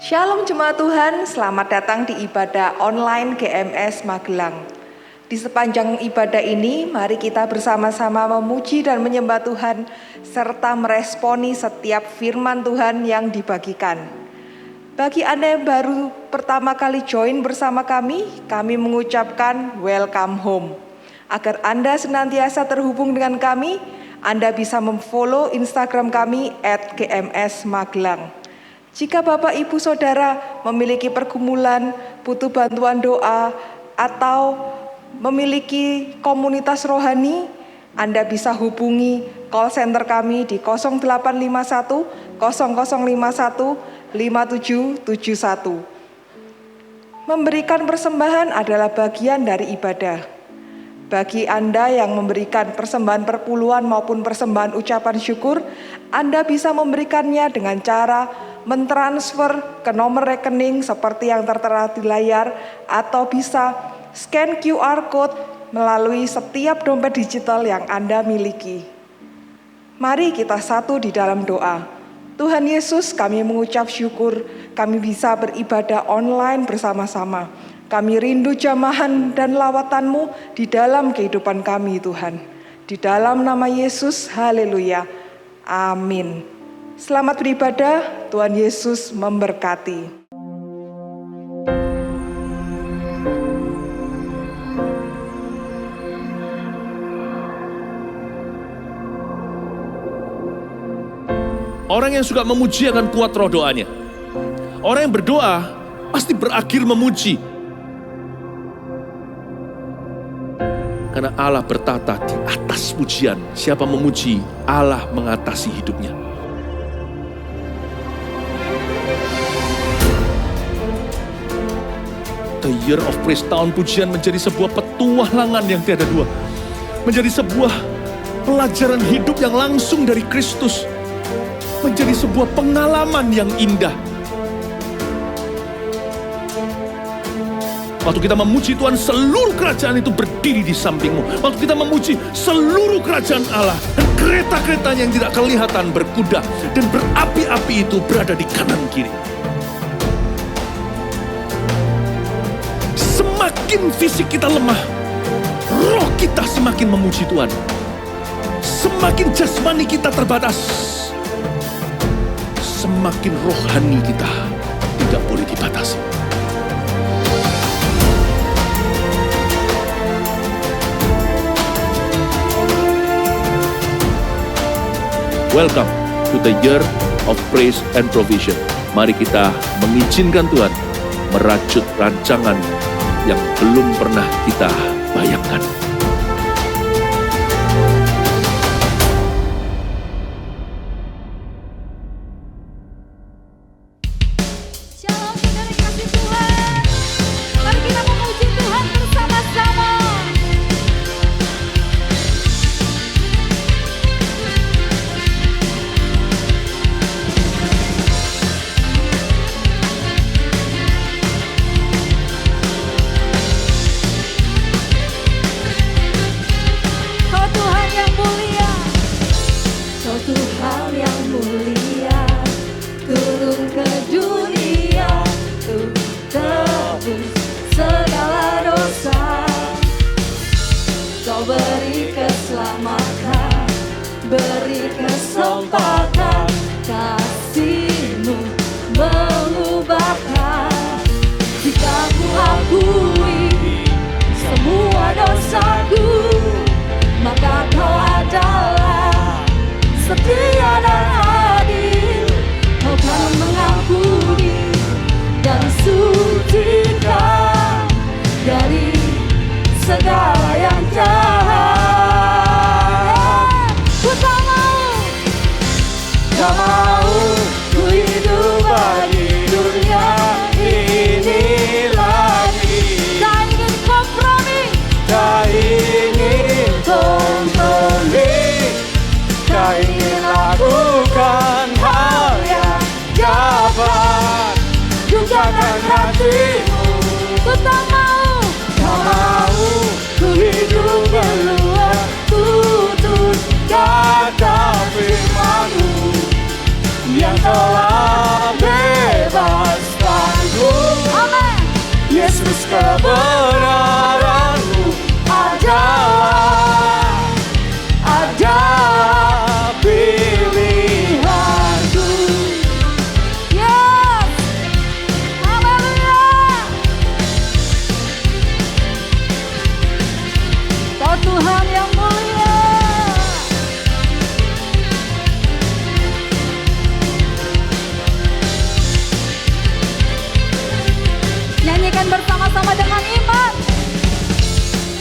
Shalom jemaat Tuhan, selamat datang di ibadah online GMS Magelang. Di sepanjang ibadah ini, mari kita bersama-sama memuji dan menyembah Tuhan, serta meresponi setiap firman Tuhan yang dibagikan. Bagi Anda yang baru pertama kali join bersama kami mengucapkan welcome home. Agar Anda senantiasa terhubung dengan kami, Anda bisa memfollow Instagram kami @gmsmagelang. Jika Bapak Ibu Saudara memiliki pergumulan, butuh bantuan doa, atau memiliki komunitas rohani, Anda bisa hubungi call center kami di 0851 0051 5771. Memberikan persembahan adalah bagian dari ibadah. Bagi Anda yang memberikan persembahan perpuluhan maupun persembahan ucapan syukur, Anda bisa memberikannya dengan cara mentransfer ke nomor rekening seperti yang tertera di layar, atau bisa scan QR Code melalui setiap dompet digital yang Anda miliki. Mari kita satu di dalam doa. Tuhan Yesus, kami mengucap syukur kami bisa beribadah online bersama-sama. Kami rindu jamahan dan lawatan-Mu di dalam kehidupan kami, Tuhan. Di dalam nama Yesus, haleluya. Amin. Selamat beribadah, Tuhan Yesus memberkati. Orang yang suka memuji akan kuat roh doanya. Orang yang berdoa pasti berakhir memuji. Karena Allah bertata di atas pujian. Siapa memuji, Allah mengatasi hidupnya. The Year of Praise, tahun pujian, menjadi sebuah petualangan yang tiada dua. Menjadi sebuah pelajaran hidup yang langsung dari Kristus. Menjadi sebuah pengalaman yang indah. Waktu kita memuji Tuhan, seluruh kerajaan itu berdiri di sampingmu. Waktu kita memuji, seluruh kerajaan Allah dan kereta-keretanya yang tidak kelihatan berkuda dan berapi-api itu berada di kanan kiri. Semakin fisik kita lemah, roh kita semakin memuji Tuhan. Semakin jasmani kita terbatas, semakin rohani kita tidak boleh dibatasi. Welcome to the Year of Praise and Provision. Mari kita mengizinkan Tuhan merajut rancangan yang belum pernah kita bayangkan. Shalom saudara kasih Tuhan. Mari kita memuji Tuhan bersama-sama. Kau Tuhan yang mulia, Kau Tuhan yang mulia, turun ke dunia untuk tebus segala dosa. Kau beri keselamatan, beri kesempatan, kasih-Mu mengubahkan. Jika ku akui semua dosaku, maka Kau adalah setia dan adil. Kau kan mengampuni dan sucikan dari segala yang jahat. Ku tak mau ku hidup di dunia ini lagi. Tak ingin kompromi, tak ingin kompromi, tak ingin lakukan hal yang dapat dugakan hatimu. Ku tak mau ku hidup berluar tutur kata firman-Mu yang telah bebas Katakan bersama-sama dengan iman.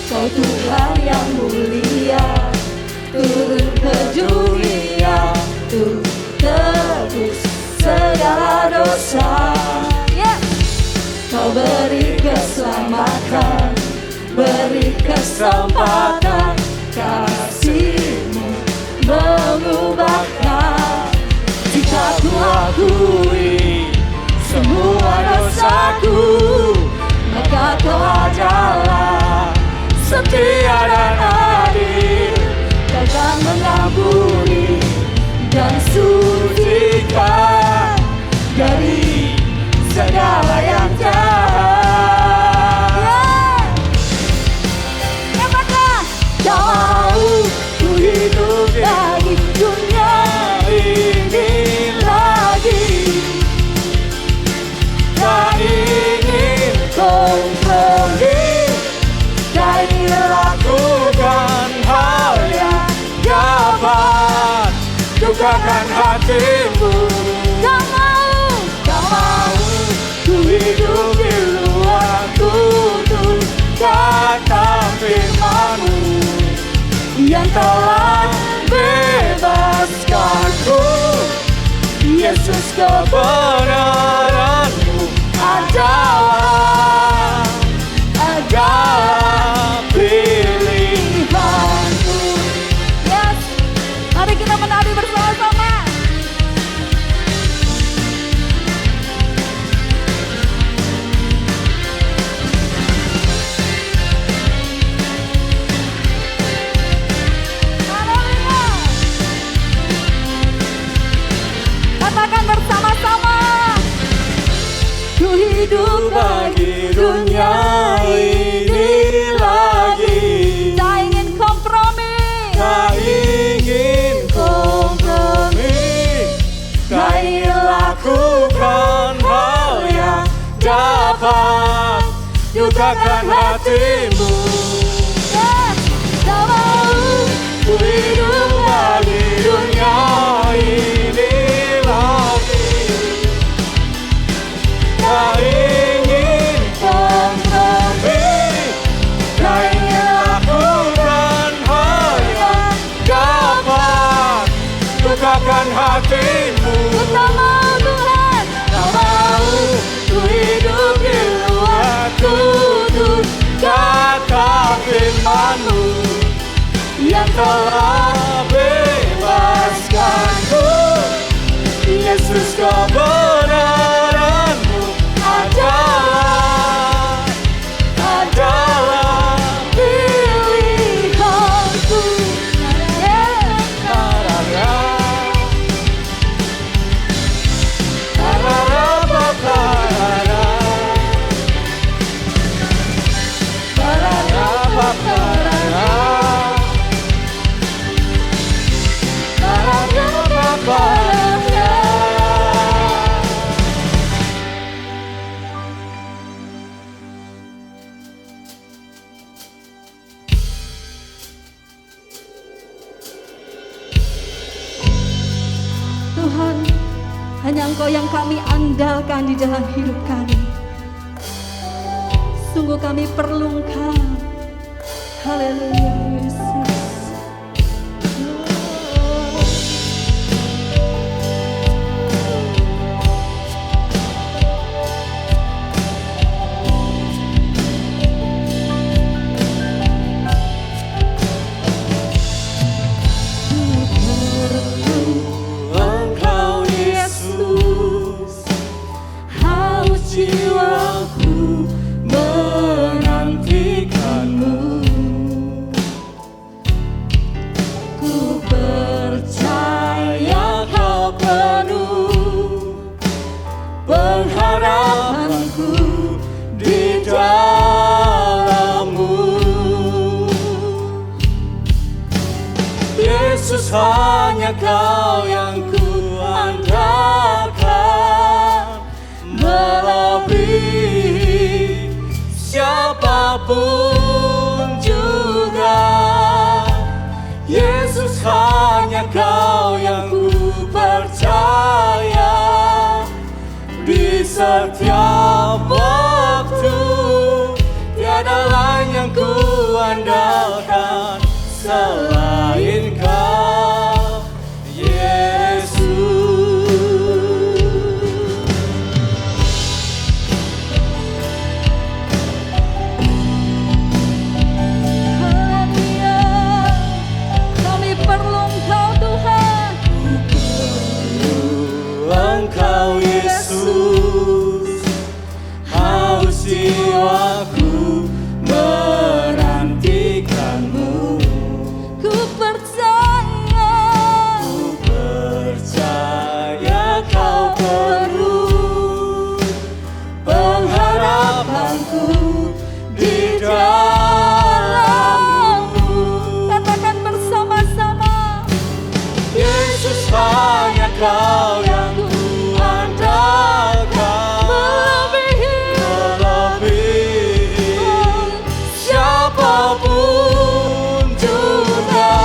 Kau Tuhan yang mulia, turun ke dunia untuk tebus segala dosa. Kau beri keselamatan, beri kesempatan, kasih-Mu mengubahkan. Jika ku akui semua dosaku, maka Kau adalah setia dan adil. Kau akan mengampuni dan sucikan dari segala yang jahat. Katakan, Kau mau ku hidup lagi dunia ini lagi. Tak ingin kompromi, tak ingin lakukan hal yang dapat dukakan hatimu. Kau mau ku hidup di luar tutur kata firman-Mu yang telah bebaskanku. Yesus, kebenaran-Mu adalah pilihanku. Yes, mari kita menari bersama-sama. Katakan bersama-sama. Ku hidup bagi dunia ini lagi. Tak ingin kompromi, tak ingin kompromi, tak ingin lakukan hal yang dapat dukakan hatimu. Tak mau ku hidup bagi dunia ini lagi. Tak ingin kompromi, tak ingin lakukan hal yang dapat dukakan hatimu. Tak mau Tuhan, tak mau ku hidup di luar tutur kata firman-Mu yang telah bebaskanku. Yesus, kebenaran-Mu adalah pilihanku. Tuhan, hanya Engkau yang kami andalkan di dalam hidup kami. Sungguh kami perlu Engkau. Haleluya Yesus. Jiwaku menantikan-Mu. Ku percaya Kau penuh pengharapanku di dalam-Mu. Yesus, hanya Kau yang ku andalkan, melebihi siapapun juga. Yesus, hanya Kau yang ku percaya di setiap waktu. andalkan selain Kau, Yesus. Haleluya. Kami perlu Engkau Tuhan. Engkau Yesus, haus jiwaku menantikan-Mu. Ku percaya Kau penuh pengharapanku di dalam-Mu. katakan bersama-sama. Yesus, hanya Kau yang ku andalkan, melebihi siapapun juga.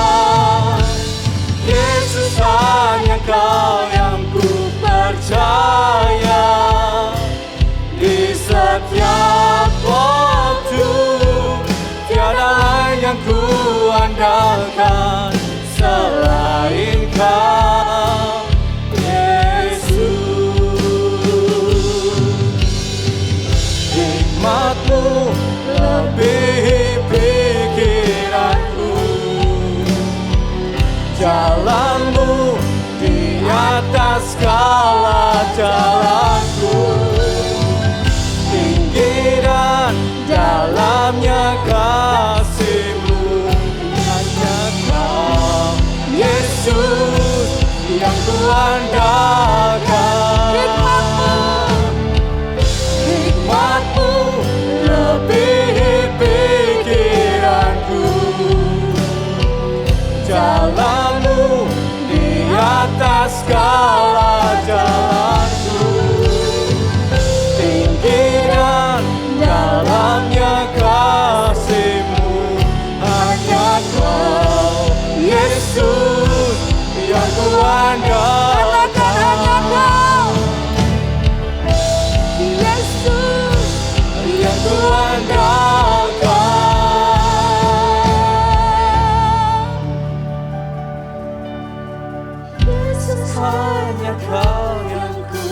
Yesus, hanya Kau yang ku percaya di setiap waktu. Tiada lain yang ku andalkan selain Kau, Yesus. Hikmat-Mu lebihi pikiranku, jalan-Mu di atas segala jalanku. Tinggi dan dalamnya kasih-Mu, hanya Kau, Yesus, yang ku andalkan. Hikmat-Mu lebihi pikiranku, jalan-Mu di atas segala jalanku. Tinggi dan dalamnya kasih-Mu, hanya Kau, Yesus, yang ku andalkan. Yesus, Yang ku andalkan. Yesus, Hanya Kau yang ku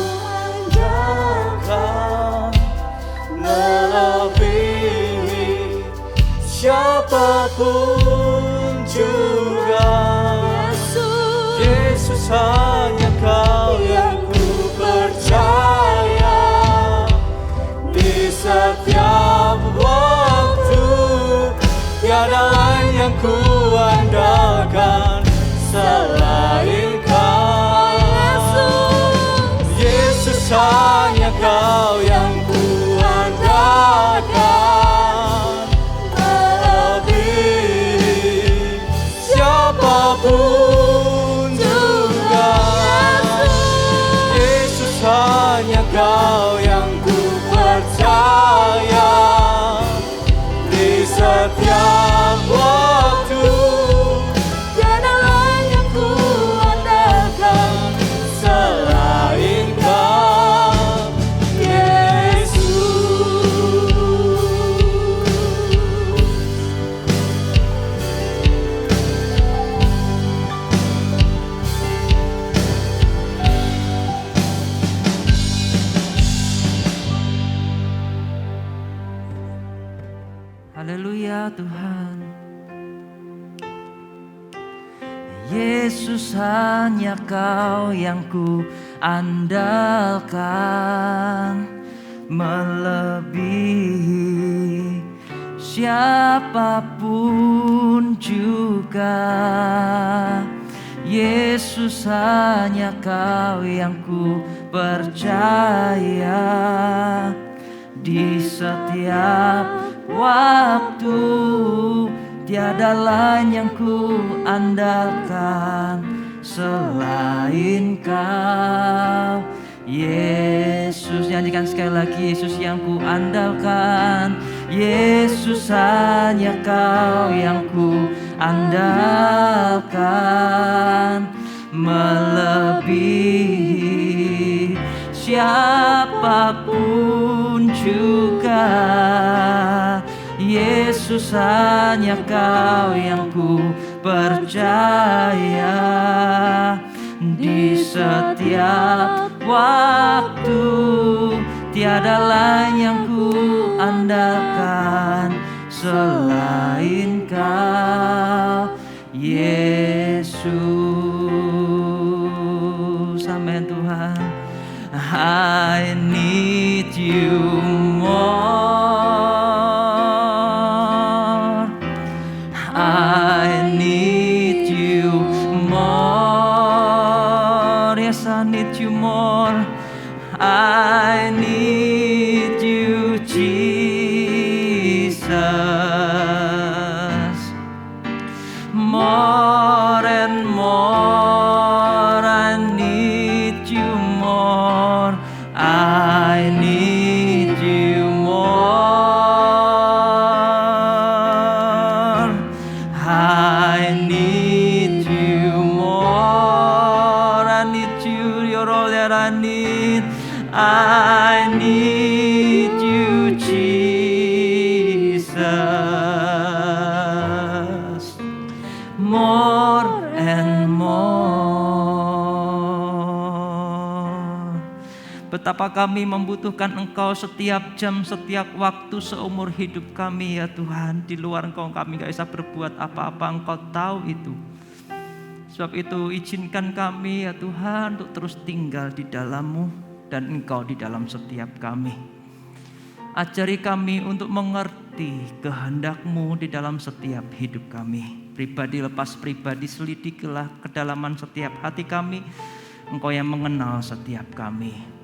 andalkan, melebihi siapapun juga. Yesus, hanya Kau yang ku percaya di setiap waktu. Tiada lain yang ku andalkan selain Kau, Yesus, hanya Kau yang ku andalkan, melebihi siapapun juga. Yesus, hanya Kau yang ku percaya di setiap waktu. Tiada lain yang ku andalkan selain Kau, Yesus. Haleluya Tuhan. Yesus, hanya Kau yang ku andalkan, melebihi siapapun juga. Yesus, hanya Kau yang ku percaya di setiap waktu. Tiada lain yang ku andalkan selain Kau, Yesus. Nyanyikan sekali lagi. Yesus yang ku andalkan, Yesus, hanya Kau yang ku andalkan, melebihi siapapun juga. Yesus, Yesus hanya Kau yang ku percaya. Di setiap waktu tiada lain yang ku andalkan selain Kau, Yesus. Amin Tuhan. I need you more. I need you more. Yes, I need you more. I need you, Jesus. More and more, I need you more. I need you more. I need you more. I need you, you're all that I need. I need you, Jesus. More and more. Betapa kami membutuhkan Engkau setiap jam, setiap waktu seumur hidup kami ya Tuhan. Di luar Engkau kami gak bisa berbuat apa-apa, Engkau tahu itu. Sebab itu izinkan kami ya Tuhan untuk terus tinggal di dalam-Mu dan Engkau di dalam setiap kami. Ajari kami untuk mengerti kehendak-Mu di dalam setiap hidup kami. Pribadi lepas pribadi, selidikilah kedalaman setiap hati kami. Engkau yang mengenal setiap kami.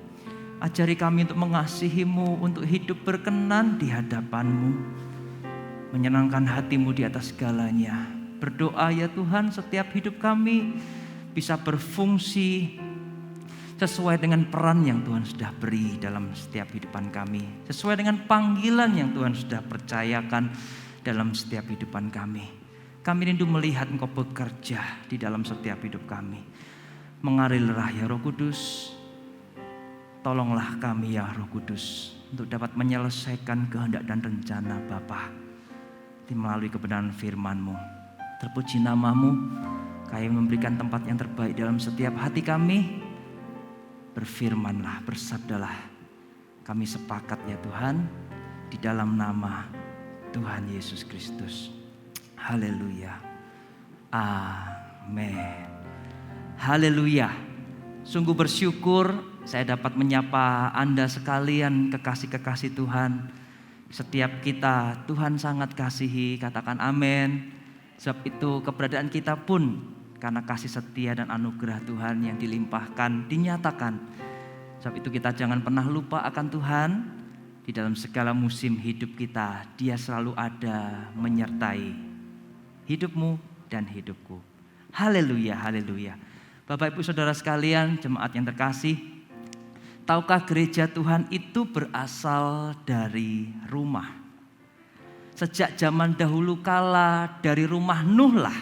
Ajari kami untuk mengasihi-Mu, untuk hidup berkenan di hadapan-Mu, menyenangkan hati-Mu di atas segalanya. Berdoa ya Tuhan setiap hidup kami bisa berfungsi sesuai dengan peran yang Tuhan sudah beri dalam setiap kehidupan kami. Sesuai dengan panggilan yang Tuhan sudah percayakan dalam setiap kehidupan kami. Kami rindu melihat Engkau bekerja di dalam setiap hidup kami. Mengalirlah ya Roh Kudus. Tolonglah kami ya Roh Kudus untuk dapat menyelesaikan kehendak dan rencana Bapa melalui kebenaran firman-Mu. Terpuji nama-Mu, Kau memberikan tempat yang terbaik dalam setiap hati kami. Berfirmanlah, bersabdalah. Kami sepakat ya Tuhan, di dalam nama Tuhan Yesus Kristus. Haleluya. Amin. Haleluya. Sungguh bersyukur saya dapat menyapa Anda sekalian kekasih-kekasih Tuhan. Setiap kita Tuhan sangat kasihi, katakan amin. Sebab itu keberadaan kita pun karena kasih setia dan anugerah Tuhan yang dilimpahkan, dinyatakan. Sebab itu kita jangan pernah lupa akan Tuhan. Di dalam segala musim hidup kita, Dia selalu ada menyertai hidupmu dan hidupku. Haleluya, haleluya. Bapak Ibu Saudara sekalian, jemaat yang terkasih, tahukah gereja Tuhan itu berasal dari rumah? Sejak zaman dahulu kala dari rumah Nuh lah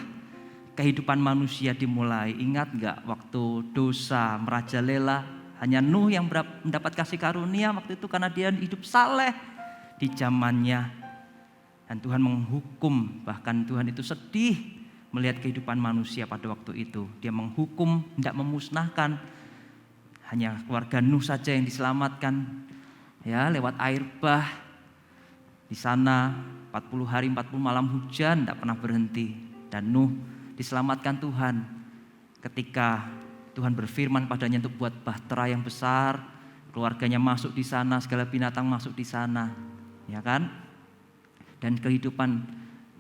kehidupan manusia dimulai. Ingat gak waktu dosa merajalela, hanya Nuh yang mendapat kasih karunia waktu itu karena dia hidup saleh di zamannya. Dan Tuhan menghukum, bahkan Tuhan itu sedih melihat kehidupan manusia pada waktu itu. Dia menghukum, tidak memusnahkan. Hanya keluarga Nuh saja yang diselamatkan. Ya, lewat air bah. Di sana 40 hari 40 malam hujan tidak pernah berhenti. Dan Nuh diselamatkan Tuhan ketika Tuhan berfirman padanya untuk buat bahtera yang besar. Keluarganya masuk di sana, segala binatang masuk di sana. Ya kan? Dan kehidupan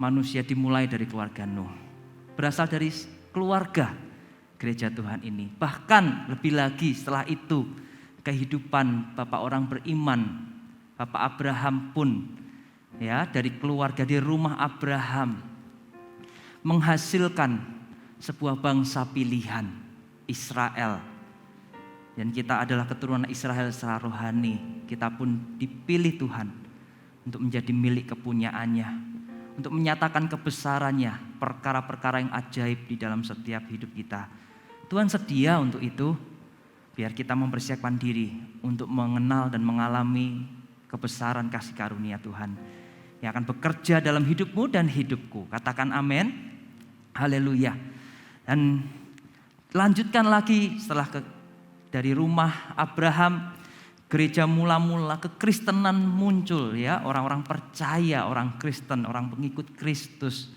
manusia dimulai dari keluarga Nuh. Berasal dari keluarga gereja Tuhan ini. Bahkan lebih lagi setelah itu kehidupan Bapak orang beriman, Bapak Abraham pun ya dari keluarga di rumah Abraham menghasilkan sebuah bangsa pilihan, Israel. Dan kita adalah keturunan Israel secara rohani. Kita pun dipilih Tuhan untuk menjadi milik kepunyaannya. Untuk menyatakan kebesarannya, perkara-perkara yang ajaib di dalam setiap hidup kita. Tuhan sedia untuk itu, biar kita mempersiapkan diri untuk mengenal dan mengalami kebesaran kasih karunia Tuhan yang akan bekerja dalam hidupmu dan hidupku. Katakan amin. Haleluya. Dan lanjutkan lagi setelah dari rumah Abraham, gereja mula-mula, kekristenan muncul ya, orang-orang percaya, orang Kristen, orang pengikut Kristus.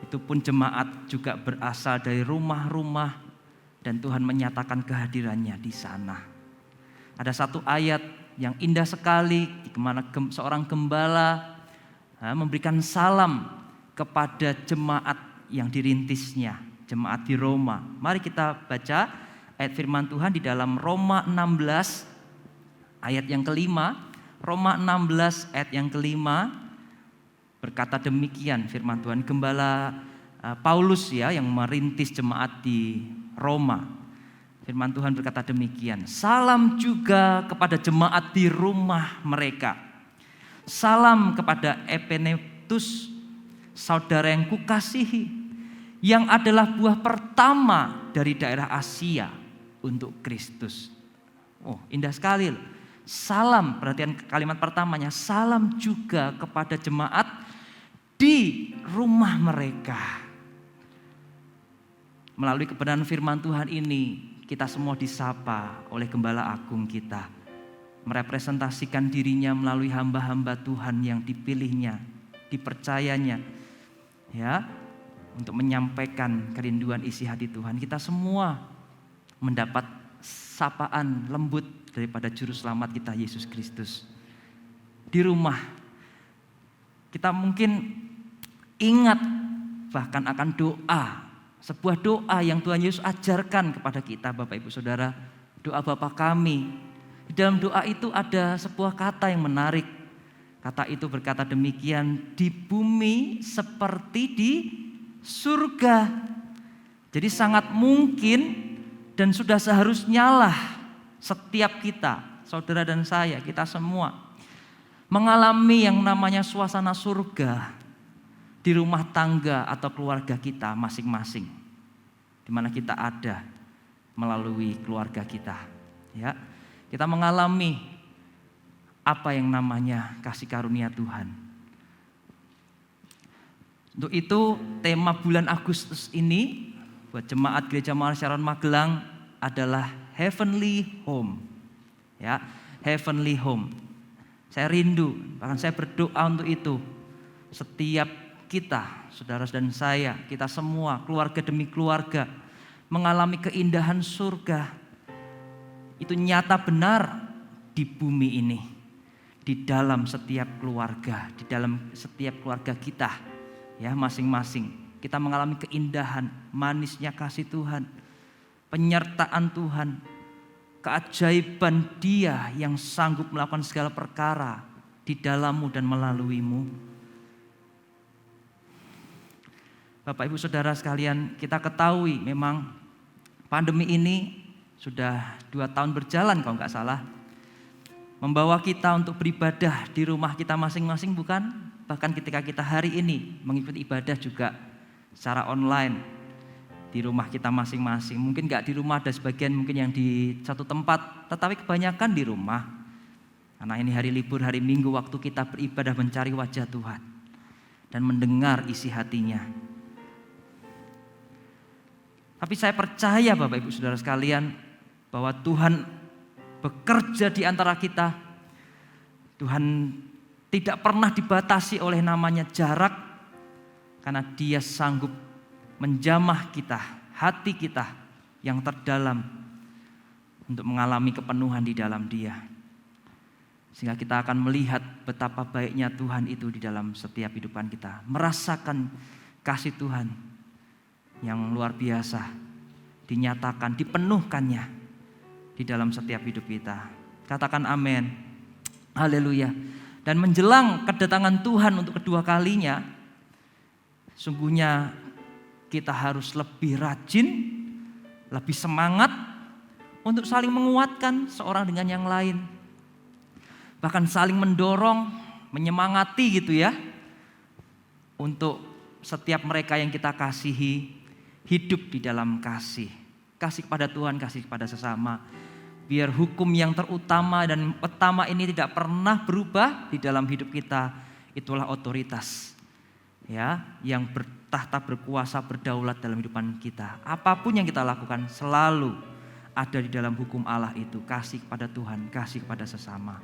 Itu pun jemaat juga berasal dari rumah-rumah dan Tuhan menyatakan kehadirannya di sana. Ada satu ayat yang indah sekali di mana seorang gembala memberikan salam kepada jemaat yang dirintisnya, jemaat di Roma. Mari kita baca ayat firman Tuhan di dalam Roma 16 ayat yang kelima. Roma 16 ayat yang kelima berkata demikian firman Tuhan. Gembala Paulus ya yang merintis jemaat di Roma. Firman Tuhan berkata demikian. Salam juga kepada jemaat di rumah mereka. Salam kepada Epenetus, saudara yang kukasihi, yang adalah buah pertama dari daerah Asia untuk Kristus. Oh, indah sekali. Salam, perhatian kalimat pertamanya. Salam juga kepada jemaat di rumah mereka. Melalui kebenaran firman Tuhan ini, kita semua disapa oleh Gembala Agung kita. Merepresentasikan dirinya melalui hamba-hamba Tuhan yang dipilihnya, dipercayanya. Ya, untuk menyampaikan kerinduan isi hati Tuhan. Kita semua mendapat sapaan lembut daripada juru selamat kita Yesus Kristus. Di rumah kita mungkin ingat bahkan akan doa, sebuah doa yang Tuhan Yesus ajarkan kepada kita Bapak Ibu Saudara, doa Bapa kami. Di dalam doa itu ada sebuah kata yang menarik. Kata itu berkata demikian, di bumi seperti di surga. Jadi sangat mungkin dan sudah seharusnya lah setiap kita, saudara dan saya, kita semua mengalami yang namanya suasana surga di rumah tangga atau keluarga kita masing-masing, di mana kita ada melalui keluarga kita. Ya, kita mengalami apa yang namanya kasih karunia Tuhan. Untuk itu tema bulan Agustus ini buat jemaat Gereja Mahal Sharon Magelang adalah Heavenly Home. Ya, Heavenly Home. Saya rindu, bahkan saya berdoa untuk itu. Setiap kita, saudara dan saya, kita semua, keluarga demi keluarga, mengalami keindahan surga. Itu nyata benar di bumi ini. Di dalam setiap keluarga, di dalam setiap keluarga kita, ya masing-masing. Kita mengalami keindahan, manisnya kasih Tuhan, penyertaan Tuhan, keajaiban Dia yang sanggup melakukan segala perkara di dalammu dan melaluimu. Bapak Ibu Saudara sekalian, kita ketahui memang pandemi ini sudah 2 tahun berjalan kalau nggak salah. Membawa kita untuk beribadah di rumah kita masing-masing bukan? Bahkan ketika kita hari ini mengikuti ibadah juga secara online di rumah kita masing-masing. Mungkin gak di rumah, ada sebagian mungkin yang di satu tempat, tetapi kebanyakan di rumah. Karena ini hari libur, hari Minggu, waktu kita beribadah mencari wajah Tuhan dan mendengar isi hatinya. Tapi saya percaya Bapak Ibu Saudara sekalian bahwa Tuhan bekerja di antara kita. Tuhan tidak pernah dibatasi oleh namanya jarak, karena Dia sanggup menjamah kita, hati kita yang terdalam untuk mengalami kepenuhan di dalam Dia. Sehingga kita akan melihat betapa baiknya Tuhan itu di dalam setiap kehidupan kita. Merasakan kasih Tuhan yang luar biasa, dinyatakan, dipenuhkannya di dalam setiap hidup kita. Katakan amin. Haleluya. Dan menjelang kedatangan Tuhan untuk kedua kalinya, sungguhnya kita harus lebih rajin, lebih semangat untuk saling menguatkan seorang dengan yang lain. Bahkan saling mendorong, menyemangati gitu ya. Untuk setiap mereka yang kita kasihi, hidup di dalam kasih. Kasih kepada Tuhan, kasih kepada sesama. Biar hukum yang terutama dan pertama ini tidak pernah berubah di dalam hidup kita. itulah otoritas ya yang bertahta, berkuasa, berdaulat dalam kehidupan kita. Apapun yang kita lakukan selalu ada di dalam hukum Allah itu, kasih kepada Tuhan, kasih kepada sesama.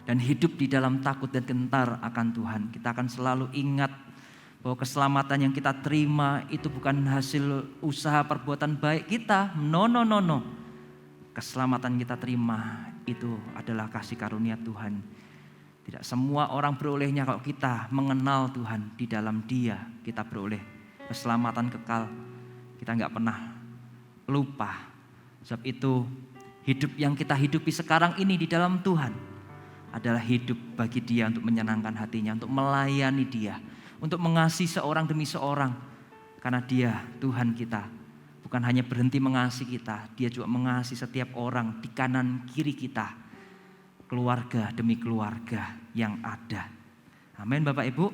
Dan hidup di dalam takut dan gentar akan Tuhan. Kita akan selalu ingat bahwa keselamatan yang kita terima itu bukan hasil usaha perbuatan baik kita. No. Keselamatan kita terima itu adalah kasih karunia Tuhan. Tidak semua orang berolehnya kalau kita mengenal Tuhan. Di dalam Dia kita beroleh keselamatan kekal. Kita gak pernah lupa. Sebab itu hidup yang kita hidupi sekarang ini di dalam Tuhan adalah hidup bagi Dia untuk menyenangkan hatinya, untuk melayani Dia, untuk mengasihi seorang demi seorang. Karena Dia, Tuhan kita, bukan hanya berhenti mengasihi kita, Dia juga mengasihi setiap orang di kanan kiri kita, keluarga demi keluarga yang ada. Amin Bapak Ibu.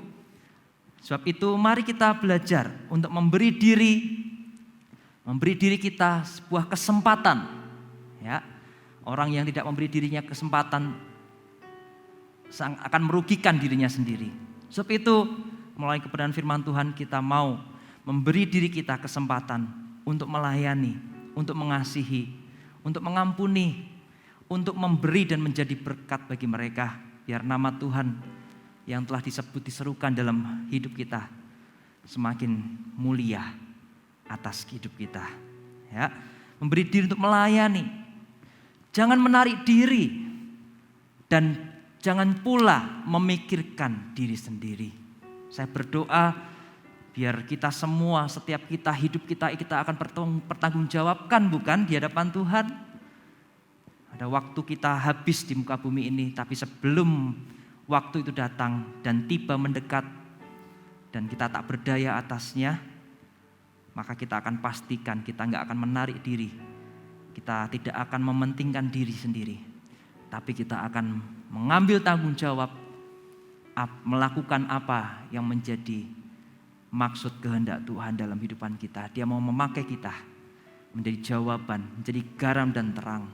Sebab itu mari kita belajar untuk memberi diri kita sebuah kesempatan. Ya, orang yang tidak memberi dirinya kesempatan akan merugikan dirinya sendiri. Sebab itu melalui kebenaran firman Tuhan kita mau memberi diri kita kesempatan untuk melayani, untuk mengasihi, untuk mengampuni, untuk memberi dan menjadi berkat bagi mereka. Biar nama Tuhan yang telah diserukan dalam hidup kita semakin mulia atas hidup kita. Ya, memberi diri untuk melayani. Jangan menarik diri dan jangan pula memikirkan diri sendiri. Saya berdoa biar kita semua, setiap kita hidup kita akan pertanggungjawabkan bukan di hadapan Tuhan. Ada waktu kita habis di muka bumi ini, tapi sebelum waktu itu datang dan tiba mendekat dan kita tak berdaya atasnya, maka kita akan pastikan kita gak akan menarik diri. Kita tidak akan mementingkan diri sendiri, tapi kita akan mengambil tanggung jawab, melakukan apa yang menjadi maksud kehendak Tuhan dalam kehidupan kita. Dia mau memakai kita menjadi jawaban, menjadi garam dan terang,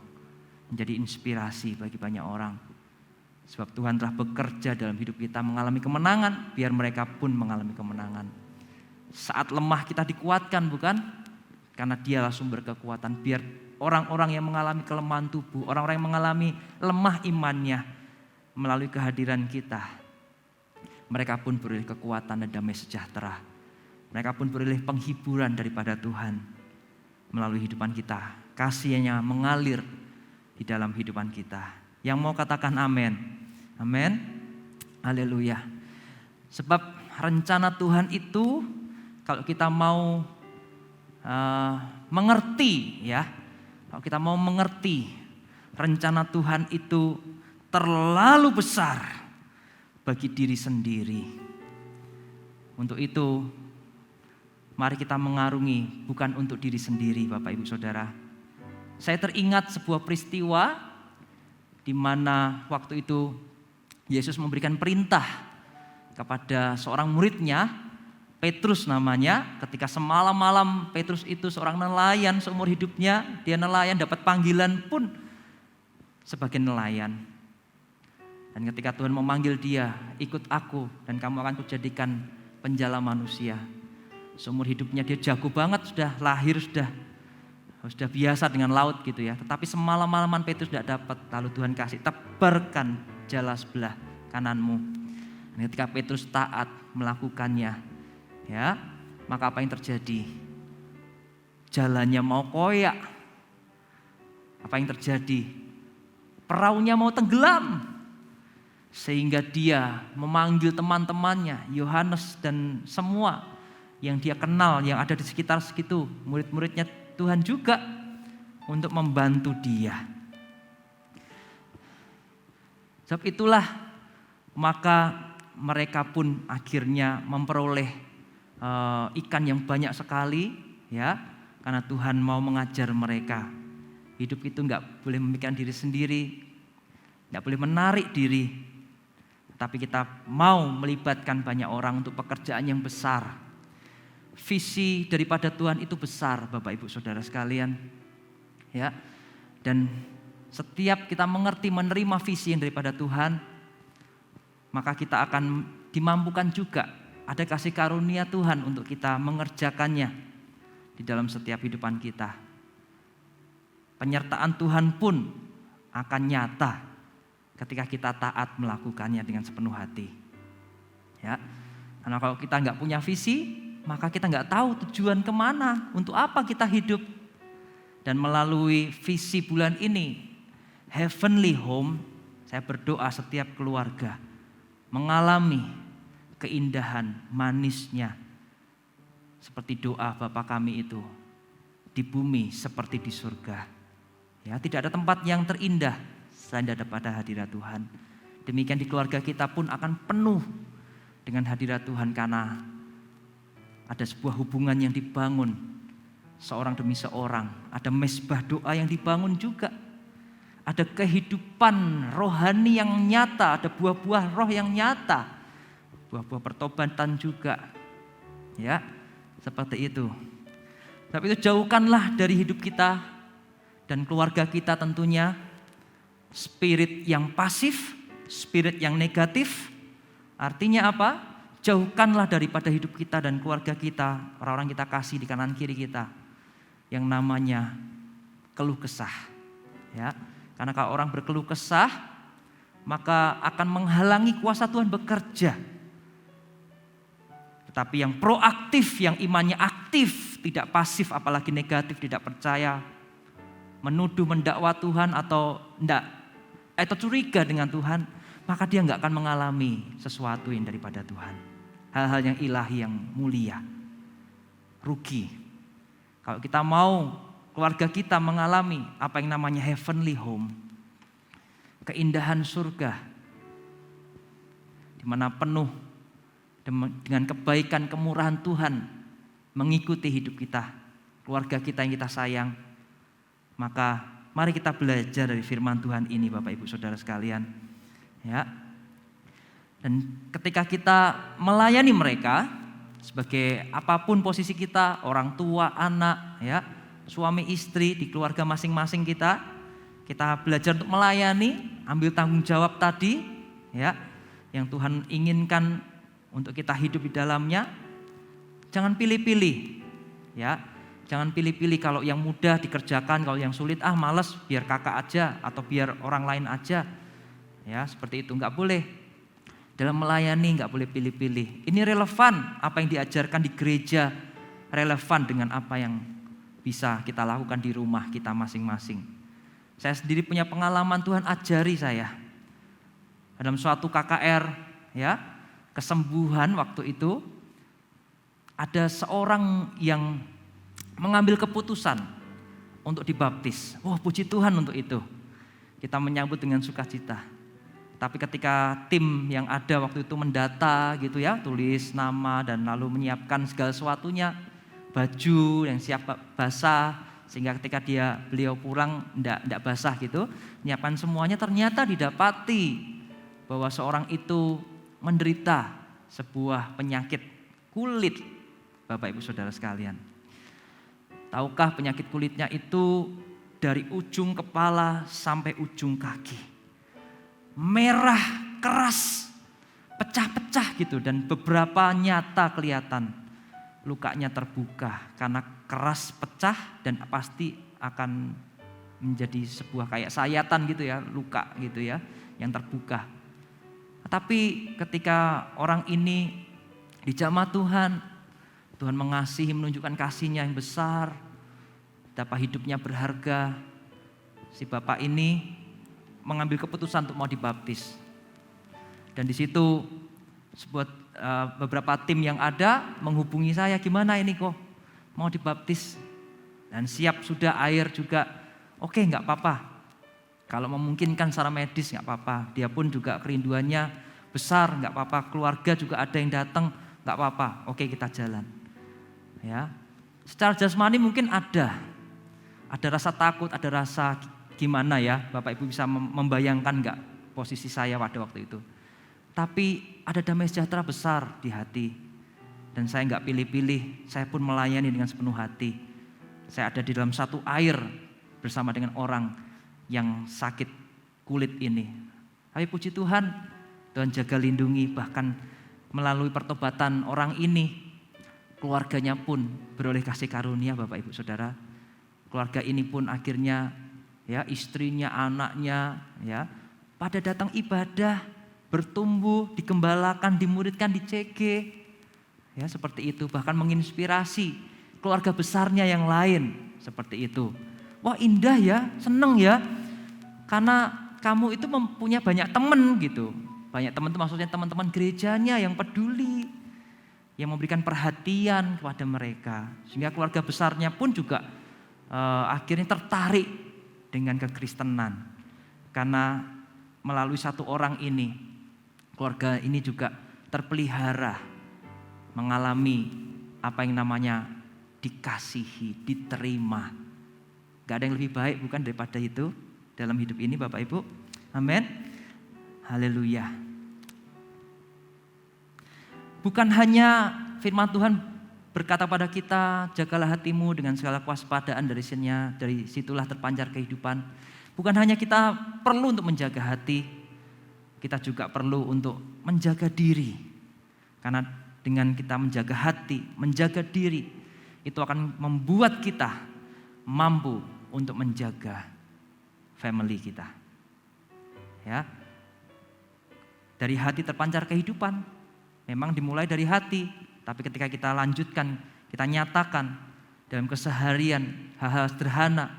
menjadi inspirasi bagi banyak orang. Sebab Tuhan telah bekerja dalam hidup kita mengalami kemenangan, biar mereka pun mengalami kemenangan. Saat lemah kita dikuatkan bukan? Karena Dialah sumber kekuatan. Biar orang-orang yang mengalami kelemahan tubuh, orang-orang yang mengalami lemah imannya, melalui kehadiran kita, mereka pun beroleh kekuatan dan damai sejahtera. Mereka pun beroleh penghiburan daripada Tuhan melalui hidupan kita. Kasih-Nya mengalir di dalam kehidupan kita. Yang mau katakan amin? Amin. Haleluya. Sebab rencana Tuhan itu kalau kita mau mengerti ya, kalau kita mau mengerti rencana Tuhan itu terlalu besar bagi diri sendiri. Untuk itu mari kita mengarungi bukan untuk diri sendiri Bapak Ibu Saudara. Saya teringat sebuah peristiwa di mana waktu itu Yesus memberikan perintah kepada seorang muridnya, Petrus namanya. Ketika semalam-malam Petrus itu seorang nelayan seumur hidupnya, dia nelayan dapat panggilan pun sebagai nelayan. Dan ketika Tuhan memanggil dia, ikut aku dan kamu akan kujadikan penjala manusia. Seumur hidupnya dia jago banget, sudah lahir sudah biasa dengan laut gitu ya. Tetapi semalam-malaman Petrus tidak dapat, lalu Tuhan kasih, tebarkan jala sebelah kananmu. Dan ketika Petrus taat melakukannya, ya, maka apa yang terjadi? Jalannya mau koyak. Apa yang terjadi? Peraunya mau tenggelam. Sehingga dia memanggil teman-temannya, Yohanes dan semua yang dia kenal, yang ada di sekitar segitu, murid-muridnya Tuhan juga, untuk membantu dia. Sebab itulah maka mereka pun akhirnya memperoleh ikan yang banyak sekali, ya, karena Tuhan mau mengajar mereka. Hidup itu enggak boleh memikirkan diri sendiri, enggak boleh menarik diri. Tapi kita mau melibatkan banyak orang untuk pekerjaan yang besar. Visi daripada Tuhan itu besar Bapak Ibu Saudara sekalian. Ya. Dan setiap kita mengerti menerima visi yang daripada Tuhan, maka kita akan dimampukan juga. Ada kasih karunia Tuhan untuk kita mengerjakannya di dalam setiap kehidupan kita. Penyertaan Tuhan pun akan nyata ketika kita taat melakukannya dengan sepenuh hati. Ya, karena kalau kita nggak punya visi, maka kita nggak tahu tujuan kemana, untuk apa kita hidup. Dan melalui visi bulan ini, Heavenly Home, saya berdoa setiap keluarga mengalami keindahan manisnya seperti doa Bapa kami itu, di bumi seperti di surga. Ya, tidak ada tempat yang terindah selain daripada hadirat Tuhan. Demikian di keluarga kita pun akan penuh dengan hadirat Tuhan, karena ada sebuah hubungan yang dibangun seorang demi seorang. Ada mezbah doa yang dibangun juga. Ada kehidupan rohani yang nyata, ada buah-buah roh yang nyata. Buah-buah pertobatan juga. Ya, seperti itu. Tapi itu jauhkanlah dari hidup kita dan keluarga kita tentunya spirit yang pasif, spirit yang negatif. Artinya apa? Jauhkanlah daripada hidup kita dan keluarga kita, orang-orang kita kasih di kanan kiri kita, yang namanya keluh kesah. Ya, karena kalau orang berkeluh kesah, maka akan menghalangi kuasa Tuhan bekerja. Tetapi yang proaktif, yang imannya aktif, tidak pasif, apalagi negatif, tidak percaya, menuduh, mendakwa Tuhan atau curiga dengan Tuhan, maka dia nggak akan mengalami sesuatu yang daripada Tuhan. Hal-hal yang ilahi, yang mulia. Rugi. Kalau kita mau keluarga kita mengalami apa yang namanya heavenly home, keindahan surga, di mana penuh dengan kebaikan, kemurahan Tuhan mengikuti hidup kita, keluarga kita yang kita sayang, maka mari kita belajar dari firman Tuhan ini, Bapak Ibu Saudara sekalian. Ya. Dan ketika kita melayani mereka, sebagai apapun posisi kita, orang tua, anak, ya, suami istri di keluarga masing-masing kita belajar untuk melayani, ambil tanggung jawab tadi, ya, yang Tuhan inginkan untuk kita hidup di dalamnya. Jangan pilih-pilih, ya, jangan pilih-pilih. Kalau yang mudah dikerjakan, kalau yang sulit malas, biar kakak aja atau biar orang lain aja, ya, seperti itu. Nggak boleh. Dalam melayani nggak boleh pilih-pilih. Ini relevan, apa yang diajarkan di gereja relevan dengan apa yang bisa kita lakukan di rumah kita masing-masing. Saya sendiri punya pengalaman, Tuhan ajari saya dalam suatu KKR, ya, kesembuhan waktu itu. Ada seorang yang mengambil keputusan untuk dibaptis. Wah, puji Tuhan untuk itu. Kita menyambut dengan sukacita. Tapi ketika tim yang ada waktu itu mendata gitu ya, tulis nama dan lalu menyiapkan segala sesuatunya, baju yang siap basah, sehingga ketika beliau pulang enggak basah gitu, menyiapkan semuanya, ternyata didapati bahwa seorang itu menderita sebuah penyakit kulit, Bapak Ibu Saudara sekalian. Tahukah penyakit kulitnya itu dari ujung kepala sampai ujung kaki. Merah, keras, pecah-pecah gitu, dan beberapa nyata kelihatan lukanya terbuka karena keras, pecah, dan pasti akan menjadi sebuah kayak sayatan gitu ya, luka gitu ya, yang terbuka. Tapi ketika orang ini dijamah Tuhan, Tuhan mengasihi, menunjukkan kasih-Nya yang besar, betapa hidupnya berharga. Si bapak ini mengambil keputusan untuk mau dibaptis. Dan di situ beberapa tim yang ada menghubungi saya, gimana ini kok mau dibaptis? Dan siap sudah air juga, oke, nggak apa-apa. Kalau memungkinkan secara medis nggak apa-apa. Dia pun juga kerinduannya besar, nggak apa-apa. Keluarga juga ada yang datang, nggak apa-apa. Oke, kita jalan. Ya, secara jasmani mungkin ada rasa takut, ada rasa gimana ya, Bapak Ibu bisa membayangkan nggak posisi saya pada waktu itu. Tapi ada damai sejahtera besar di hati. Dan saya nggak pilih-pilih, saya pun melayani dengan sepenuh hati. Saya ada di dalam satu air bersama dengan orang yang sakit kulit ini. Tapi puji Tuhan, Tuhan jaga lindungi, bahkan melalui pertobatan orang ini, keluarganya pun beroleh kasih karunia Bapak Ibu Saudara. Keluarga ini pun akhirnya ya istrinya, anaknya ya pada datang ibadah, bertumbuh, digembalakan, dimuridkan di CG. Ya seperti itu, bahkan menginspirasi keluarga besarnya yang lain seperti itu. Wah indah ya, seneng ya. Karena kamu itu mempunyai banyak teman gitu. Banyak teman itu maksudnya teman-teman gerejanya yang peduli, yang memberikan perhatian kepada mereka. Sehingga keluarga besarnya pun juga akhirnya tertarik dengan kekristenan. Karena melalui satu orang ini, keluarga ini juga terpelihara, mengalami apa yang namanya dikasihi, diterima. Gak ada yang lebih baik bukan daripada itu dalam hidup ini Bapak Ibu. Amin. Haleluya. Bukan hanya firman Tuhan berkata pada kita, jagalah hatimu dengan segala kewaspadaan, dari situlah terpancar kehidupan. Bukan hanya kita perlu untuk menjaga hati, kita juga perlu untuk menjaga diri. Karena dengan kita menjaga hati, menjaga diri, itu akan membuat kita mampu untuk menjaga family kita. Ya. Dari hati terpancar kehidupan. Memang dimulai dari hati, tapi ketika kita lanjutkan, kita nyatakan dalam keseharian hal-hal sederhana,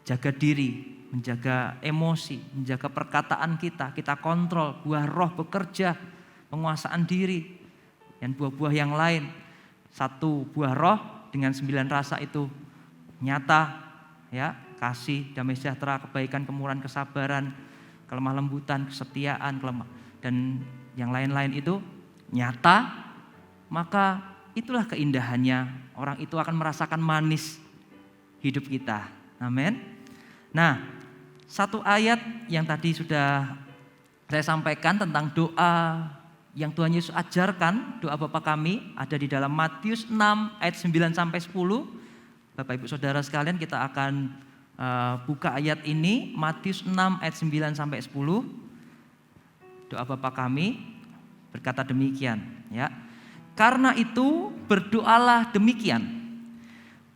jaga diri, menjaga emosi, menjaga perkataan kita kontrol, buah roh bekerja, penguasaan diri, dan buah-buah yang lain. Satu buah roh dengan 9 rasa itu nyata, ya, kasih, damai sejahtera, kebaikan, kemurahan, kesabaran, kelemah lembutan, kesetiaan, dan yang lain-lain itu nyata, maka itulah keindahannya. Orang itu akan merasakan manis hidup kita. Amin. Nah, satu ayat yang tadi sudah saya sampaikan tentang doa yang Tuhan Yesus ajarkan, doa Bapa kami, ada di dalam Matius 6 ayat 9 sampai 10. Bapak Ibu Saudara sekalian, kita akan buka ayat ini, Matius 6 ayat 9 sampai 10. Doa Bapa kami berkata demikian, ya. Karena itu berdoalah demikian.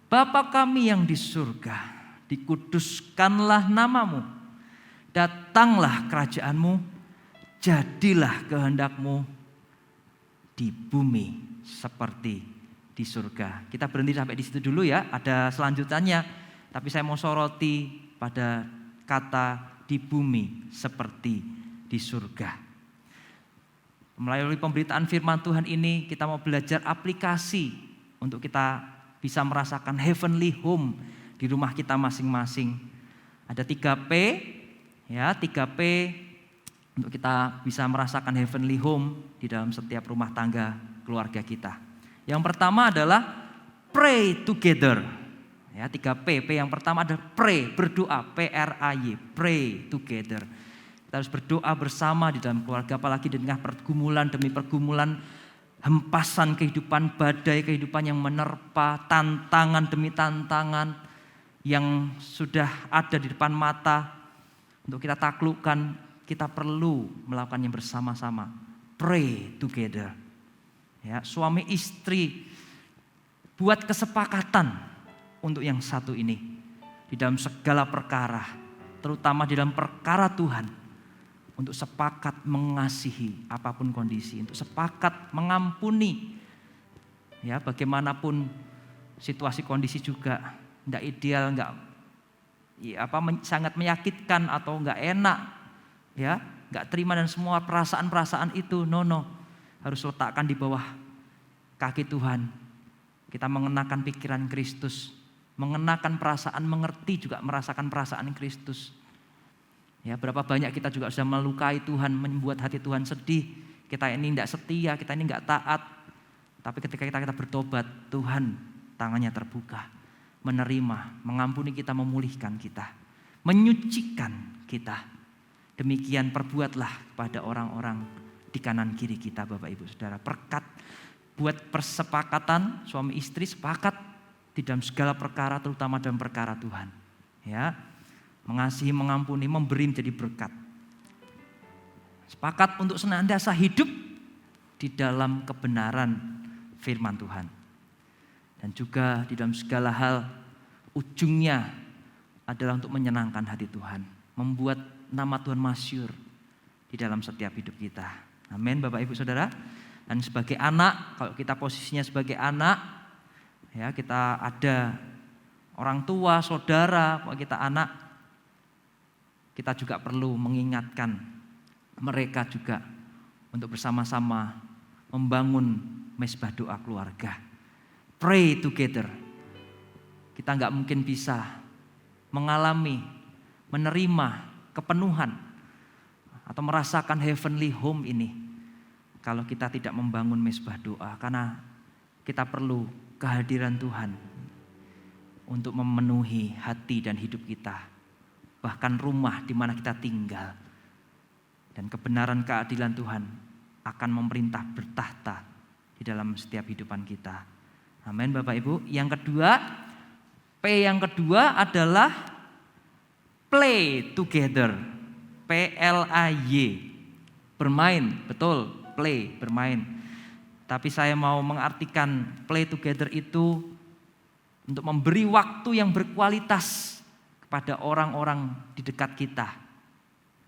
Bapa kami yang di surga, dikuduskanlah namamu. Datanglah kerajaanmu, jadilah kehendakmu di bumi seperti di surga. Kita berhenti sampai di situ dulu ya, ada selanjutannya. Tapi saya mau soroti pada kata di bumi seperti di surga. Melalui pemberitaan firman Tuhan ini kita mau belajar aplikasi untuk kita bisa merasakan heavenly home di rumah kita masing-masing. Ada 3P, ya 3P untuk kita bisa merasakan heavenly home di dalam setiap rumah tangga keluarga kita. Yang pertama adalah pray together. Ya, 3P. P yang pertama adalah pray, berdoa, P-R-A-Y, pray together. Kita harus berdoa bersama di dalam keluarga, apalagi di tengah pergumulan demi pergumulan, hempasan kehidupan, badai kehidupan yang menerpa, tantangan demi tantangan yang sudah ada di depan mata. Untuk kita taklukkan, kita perlu melakukannya bersama-sama. Pray together. Ya, suami istri buat kesepakatan untuk yang satu ini di dalam segala perkara, terutama di dalam perkara Tuhan, untuk sepakat mengasihi apapun kondisi, untuk sepakat mengampuni. Ya, bagaimanapun situasi kondisi juga enggak ideal, sangat menyakitkan atau enggak enak, ya, enggak terima, dan semua perasaan-perasaan itu harus letakkan di bawah kaki Tuhan. Kita mengenakan pikiran Kristus, mengenakan perasaan, mengerti juga merasakan perasaan Kristus. Ya, berapa banyak kita juga sudah melukai Tuhan, membuat hati Tuhan sedih. Kita ini tidak setia, kita ini tidak taat. Tapi ketika kita bertobat, Tuhan tangannya terbuka, menerima, mengampuni kita, memulihkan kita, menyucikan kita. Demikian perbuatlah pada orang-orang di kanan kiri kita, Bapak Ibu Saudara. Buat persepakatan, suami istri sepakat di dalam segala perkara, terutama dalam perkara Tuhan. Ya, mengasihi, mengampuni, memberi menjadi berkat. sepakat untuk senantiasa hidup di dalam kebenaran firman Tuhan. Dan juga di dalam segala hal ujungnya adalah untuk menyenangkan hati Tuhan, membuat nama Tuhan masyhur di dalam setiap hidup kita. Amin Bapak Ibu Saudara. Dan sebagai anak, kalau kita posisinya sebagai anak, ya kita ada orang tua, saudara, kalau kita anak, kita juga perlu mengingatkan mereka juga untuk bersama-sama membangun mezbah doa keluarga. Pray together. Kita nggak mungkin bisa mengalami, menerima kepenuhan atau merasakan heavenly home ini kalau kita tidak membangun mezbah doa, karena kita perlu kehadiran Tuhan untuk memenuhi hati dan hidup kita, bahkan rumah di mana kita tinggal. Dan kebenaran keadilan Tuhan akan memerintah bertahta di dalam setiap kehidupan kita. Amin Bapak Ibu. Yang kedua, P yang kedua adalah play together. P-L-A-Y. Bermain, betul, play, bermain. Tapi saya mau mengartikan play together itu untuk memberi waktu yang berkualitas kepada orang-orang di dekat kita.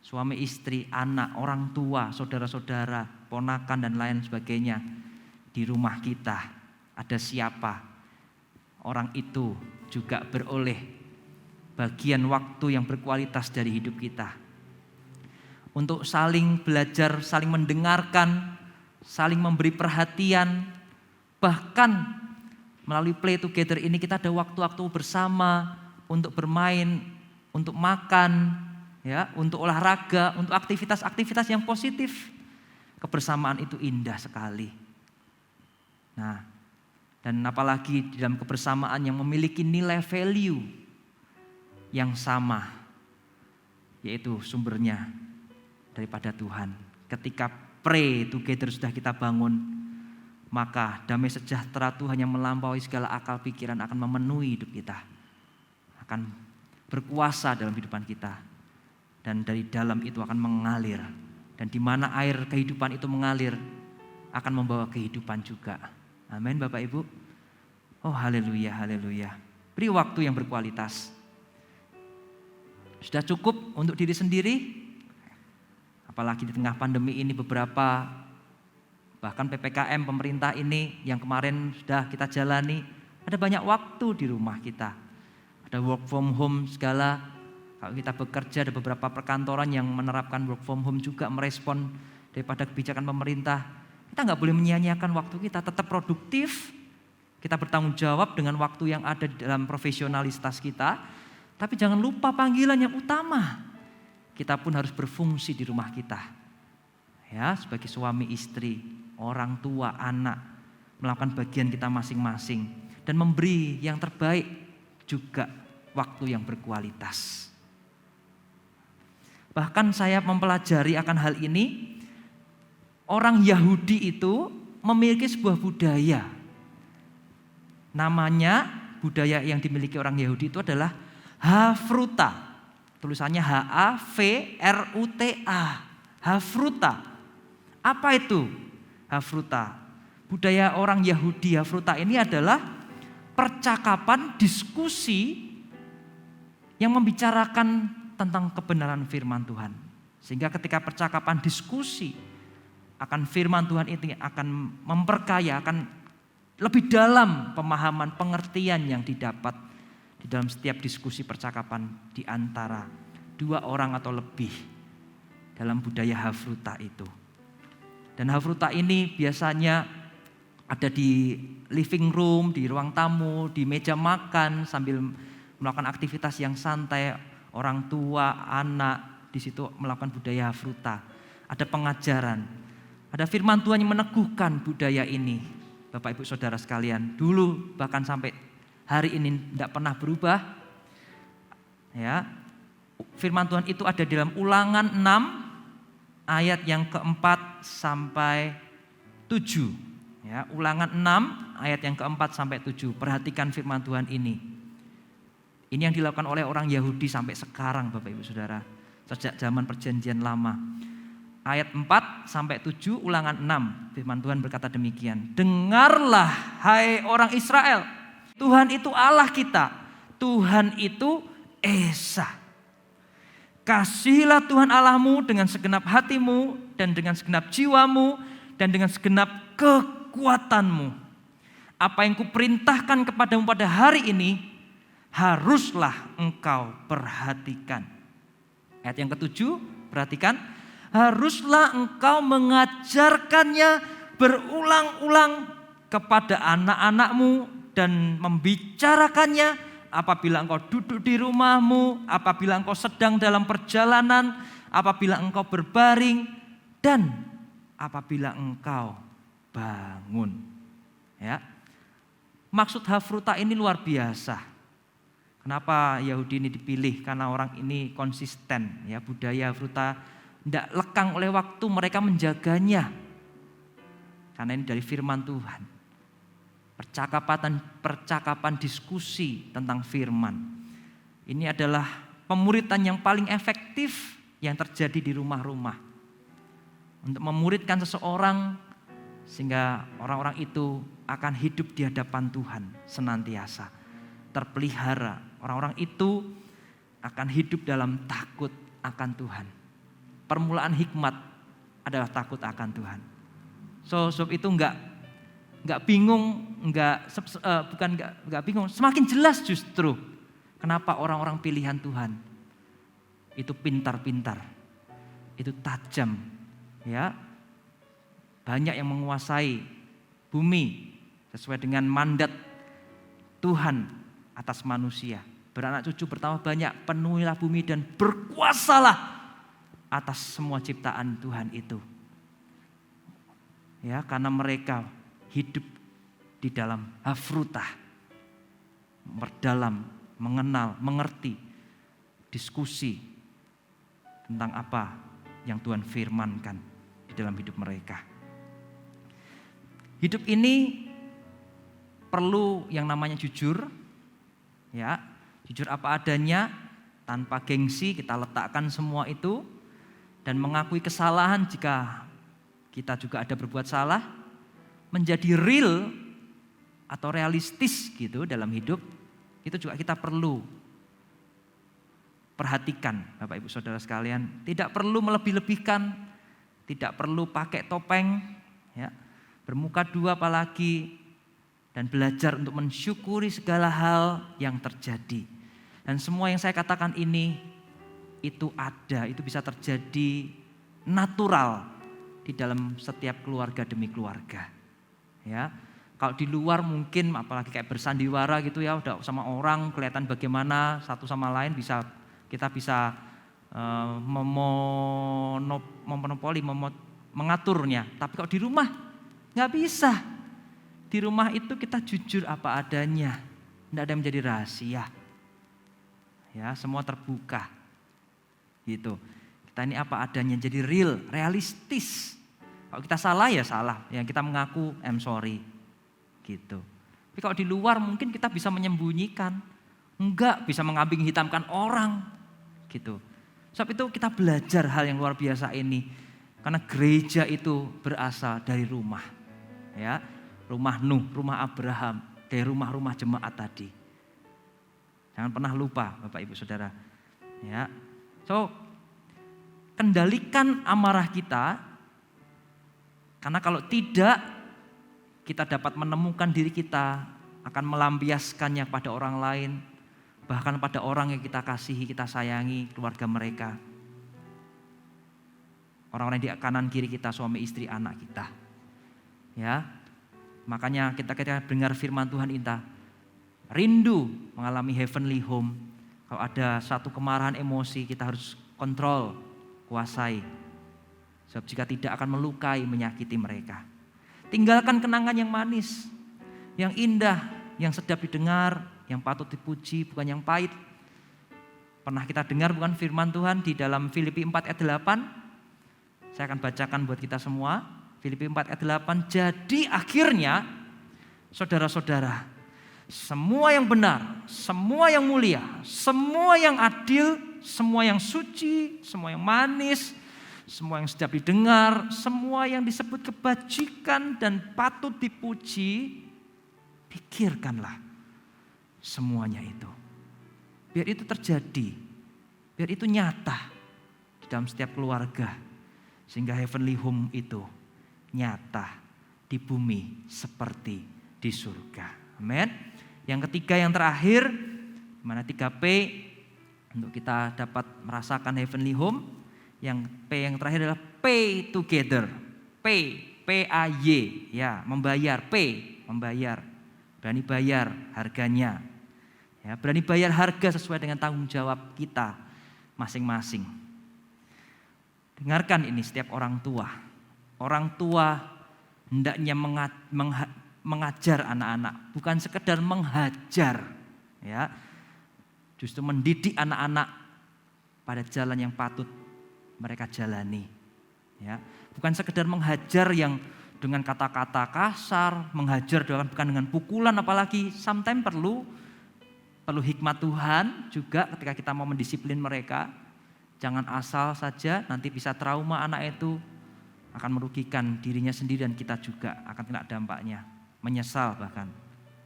Suami istri, anak, orang tua, saudara-saudara, ponakan dan lain sebagainya. Di rumah kita ada siapa? Orang itu juga beroleh bagian waktu yang berkualitas dari hidup kita. Untuk saling belajar, saling mendengarkan, saling memberi perhatian. Bahkan melalui play together ini kita ada waktu-waktu bersama untuk bermain, untuk makan, ya, untuk olahraga, untuk aktivitas-aktivitas yang positif. Kebersamaan itu indah sekali. Nah, dan apalagi di dalam kebersamaan yang memiliki nilai value yang sama, yaitu sumbernya daripada Tuhan. Ketika pray together sudah kita bangun, maka damai sejahtera Tuhan yang melampaui segala akal pikiran akan memenuhi hidup kita, akan berkuasa dalam kehidupan kita. Dan dari dalam itu akan mengalir. Dan di mana air kehidupan itu mengalir, akan membawa kehidupan juga. Amin Bapak Ibu. Oh haleluya, haleluya. Beri waktu yang berkualitas. Sudah cukup untuk diri sendiri? Apalagi di tengah pandemi ini beberapa, bahkan PPKM pemerintah ini yang kemarin sudah kita jalani, ada banyak waktu di rumah kita. Ada work from home segala. Kalau kita bekerja, ada beberapa perkantoran yang menerapkan work from home juga merespon daripada kebijakan pemerintah. Kita nggak boleh menyia-nyiakan waktu kita, tetap produktif. Kita bertanggung jawab dengan waktu yang ada di dalam profesionalitas kita. Tapi jangan lupa panggilan yang utama. Kita pun harus berfungsi di rumah kita. Ya, sebagai suami istri, orang tua, anak, melakukan bagian kita masing-masing dan memberi yang terbaik juga waktu yang berkualitas. Bahkan saya mempelajari akan hal ini, orang Yahudi itu memiliki sebuah budaya. Namanya, budaya yang dimiliki orang Yahudi itu adalah Hafruta. Tulisannya H-A-V-R-U-T-A. Hafruta. Apa itu Hafruta? Budaya orang Yahudi Hafruta ini adalah percakapan, diskusi yang membicarakan tentang kebenaran firman Tuhan. Sehingga ketika percakapan diskusi akan firman Tuhan itu akan memperkaya, akan lebih dalam pemahaman, pengertian yang didapat di dalam setiap diskusi percakapan di antara dua orang atau lebih dalam budaya Hafruta itu. Dan Hafruta ini biasanya ada di living room, di ruang tamu, di meja makan sambil melakukan aktivitas yang santai. Orang tua, anak di situ melakukan budaya Hafruta. Ada pengajaran, ada firman Tuhan yang meneguhkan budaya ini. Bapak Ibu Saudara sekalian, dulu bahkan sampai hari ini tidak pernah berubah. Ya, firman Tuhan itu ada di dalam Ulangan 6 ayat yang keempat sampai 7. Ya, Ulangan 6 ayat yang keempat sampai 7. Perhatikan firman Tuhan ini. Ini yang dilakukan oleh orang Yahudi sampai sekarang Bapak Ibu Saudara. Sejak zaman perjanjian lama. ayat 4 sampai 7, Ulangan 6. Firman Tuhan berkata demikian. Dengarlah hai orang Israel, Tuhan itu Allah kita, Tuhan itu Esa. Kasihilah Tuhan Allahmu dengan segenap hatimu dan dengan segenap jiwamu dan dengan segenap kekuatanmu. Apa yang kuperintahkan kepadamu pada hari ini haruslah engkau perhatikan. Ayat yang ketujuh, perhatikan. Haruslah engkau mengajarkannya berulang-ulang kepada anak-anakmu dan membicarakannya apabila engkau duduk di rumahmu, apabila engkau sedang dalam perjalanan, apabila engkau berbaring, dan apabila engkau bangun. Ya. Maksud hafruta ini luar biasa. Kenapa Yahudi ini dipilih? Karena orang ini konsisten. Ya, budaya hafruta tidak lekang oleh waktu, mereka menjaganya. Karena ini dari firman Tuhan. Percakapan diskusi tentang firman. Ini adalah pemuritan yang paling efektif yang terjadi di rumah-rumah. Untuk memuridkan seseorang sehingga orang-orang itu akan hidup di hadapan Tuhan senantiasa. Terpelihara. Orang-orang itu akan hidup dalam takut akan Tuhan. Permulaan hikmat adalah takut akan Tuhan. Sebab itu enggak bingung, bukan bingung, semakin jelas justru kenapa orang-orang pilihan Tuhan itu pintar-pintar, itu tajam, ya. Banyak yang menguasai bumi sesuai dengan mandat Tuhan atas manusia. Beranak cucu bertambah banyak, penuhilah bumi dan berkuasalah atas semua ciptaan Tuhan itu. Ya, karena mereka hidup di dalam hafrutah, berdalam, mengenal, mengerti, diskusi tentang apa yang Tuhan firmankan di dalam hidup mereka. Hidup ini perlu yang namanya jujur, ya, jujur apa adanya, tanpa gengsi kita letakkan semua itu. Dan mengakui kesalahan jika kita juga ada berbuat salah, menjadi real atau realistis gitu dalam hidup, itu juga kita perlu perhatikan Bapak Ibu Saudara sekalian. Tidak perlu melebih-lebihkan, tidak perlu pakai topeng, ya, bermuka dua apalagi, dan belajar untuk mensyukuri segala hal yang terjadi. Dan semua yang saya katakan ini, itu ada, itu bisa terjadi natural di dalam setiap keluarga demi keluarga. Ya, kalau di luar mungkin apalagi kayak bersandiwara gitu ya, udah sama orang kelihatan bagaimana satu sama lain kita bisa memonopoli, mengaturnya. Tapi kalau di rumah nggak bisa. Di rumah itu kita jujur apa adanya, tidak ada yang menjadi rahasia. Ya, semua terbuka. Gitu. Kita ini apa adanya, jadi real, realistis. Kalau kita salah ya salah, yang kita mengaku I'm sorry. Gitu. Tapi kalau di luar mungkin kita bisa menyembunyikan, enggak bisa mengambing hitamkan orang. Gitu. Sebab itu kita belajar hal yang luar biasa ini. Karena gereja itu berasal dari rumah. Ya, rumah Nuh, rumah Abraham, dari rumah-rumah jemaat tadi. Jangan pernah lupa Bapak Ibu Saudara. Ya. So, kendalikan amarah kita, karena kalau tidak, kita dapat menemukan diri kita akan melampiaskannya pada orang lain, bahkan pada orang yang kita kasihi, kita sayangi, keluarga mereka. Orang-orang di kanan kiri kita, suami istri, anak kita. Ya, makanya kita dengar firman Tuhan kita, rindu mengalami heavenly home. Kalau ada satu kemarahan emosi, kita harus kontrol, kuasai. Sebab jika tidak akan melukai, menyakiti mereka. Tinggalkan kenangan yang manis, yang indah, yang sedap didengar, yang patut dipuji, bukan yang pahit. Pernah kita dengar bukan firman Tuhan di dalam Filipi 4 ayat 8? Saya akan bacakan buat kita semua. Filipi 4 ayat 8. Jadi akhirnya, saudara-saudara, semua yang benar, semua yang mulia, semua yang adil, semua yang suci, semua yang manis, semua yang sedap didengar, semua yang disebut kebajikan dan patut dipuji, pikirkanlah semuanya itu. Biar itu terjadi, biar itu nyata di dalam setiap keluarga. Sehingga heavenly home itu nyata di bumi seperti di surga. Amin. Yang ketiga, yang terakhir, mana 3P untuk kita dapat merasakan heavenly home. Yang P yang terakhir adalah pay together. P-A-Y, ya, membayar. Membayar. Berani bayar harganya. Ya, berani bayar harga sesuai dengan tanggung jawab kita masing-masing. Dengarkan ini setiap orang tua. Orang tua hendaknya mengajar anak-anak, bukan sekedar menghajar, ya. Justru mendidik anak-anak pada jalan yang patut mereka jalani, ya. Bukan sekedar menghajar yang dengan kata-kata kasar, menghajar bukan dengan pukulan, apalagi sometimes perlu hikmat Tuhan juga ketika kita mau mendisiplin mereka. Jangan asal saja, nanti bisa trauma anak itu, akan merugikan dirinya sendiri dan kita juga akan kena dampaknya. Menyesal bahkan.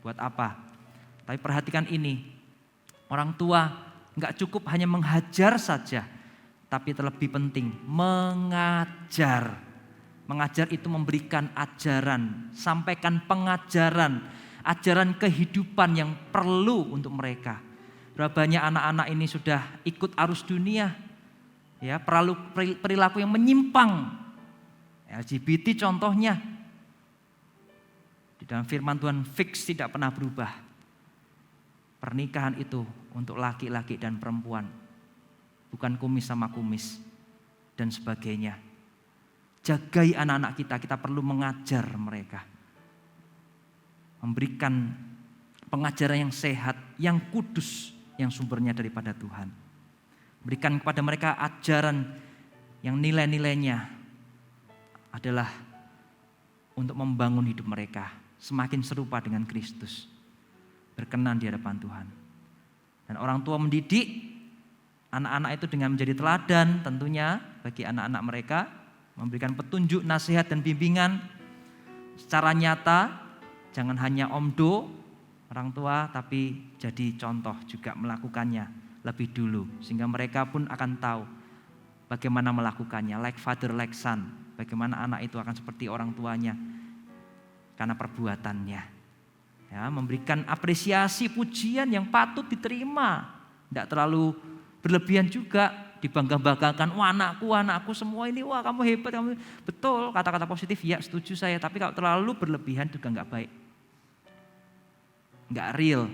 Buat apa? Tapi perhatikan ini, orang tua enggak cukup hanya menghajar saja, tapi terlebih penting mengajar. Mengajar itu memberikan ajaran, sampaikan pengajaran, ajaran kehidupan yang perlu untuk mereka. Berapa banyak anak-anak ini sudah ikut arus dunia, ya, perilaku yang menyimpang, LGBT contohnya. Di dalam firman Tuhan fix tidak pernah berubah. Pernikahan itu untuk laki-laki dan perempuan, bukan kumis sama kumis dan sebagainya. Jagai anak-anak kita perlu mengajar mereka. Memberikan pengajaran yang sehat, yang kudus, yang sumbernya daripada Tuhan. Berikan kepada mereka ajaran yang nilai-nilainya adalah untuk membangun hidup mereka semakin serupa dengan Kristus, berkenan di hadapan Tuhan. Dan orang tua mendidik anak-anak itu dengan menjadi teladan tentunya bagi anak-anak mereka, memberikan petunjuk, nasihat dan bimbingan secara nyata, jangan hanya omdo orang tua, tapi jadi contoh juga melakukannya lebih dulu, sehingga mereka pun akan tahu bagaimana melakukannya, like father like son, bagaimana anak itu akan seperti orang tuanya karena perbuatannya. Ya, memberikan apresiasi, pujian yang patut diterima, tidak terlalu berlebihan juga, dibangga-banggakan, wah anakku semua ini, wah kamu hebat, kamu betul, kata-kata positif, ya setuju saya, tapi kalau terlalu berlebihan juga nggak baik, nggak real.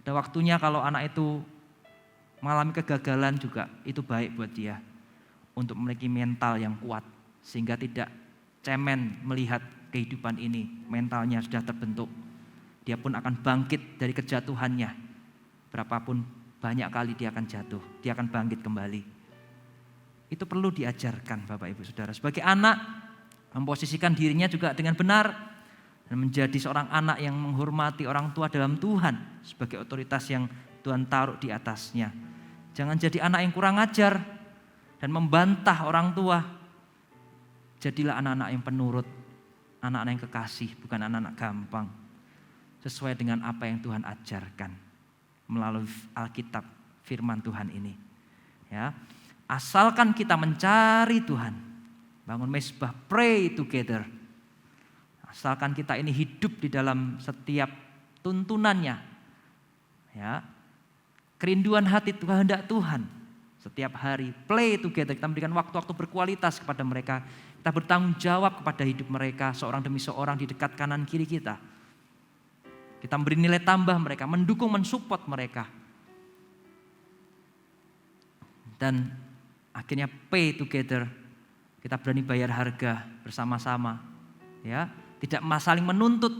Ada waktunya kalau anak itu mengalami kegagalan juga itu baik buat dia untuk memiliki mental yang kuat sehingga tidak cemen melihat kehidupan ini, mentalnya sudah terbentuk. Dia pun akan bangkit dari kejatuhannya. Berapapun banyak kali dia akan jatuh, dia akan bangkit kembali. Itu perlu diajarkan Bapak Ibu Saudara. Sebagai anak, memposisikan dirinya juga dengan benar dan menjadi seorang anak yang menghormati orang tua dalam Tuhan sebagai otoritas yang Tuhan taruh di atasnya. Jangan jadi anak yang kurang ajar dan membantah orang tua. Jadilah anak-anak yang penurut, anak-anak yang kekasih, bukan anak-anak gampang. Sesuai dengan apa yang Tuhan ajarkan melalui Alkitab, firman Tuhan ini. Ya, asalkan kita mencari Tuhan, bangun mezbah, pray together. Asalkan kita ini hidup di dalam setiap tuntunannya, ya, kerinduan hati kehendak Tuhan setiap hari, play together, kita memberikan waktu-waktu berkualitas kepada mereka, kita bertanggung jawab kepada hidup mereka seorang demi seorang di dekat kanan kiri kita. Kita memberi nilai tambah mereka, mendukung, mensupport mereka. Dan akhirnya pay together, kita berani bayar harga bersama-sama, ya, tidak saling menuntut,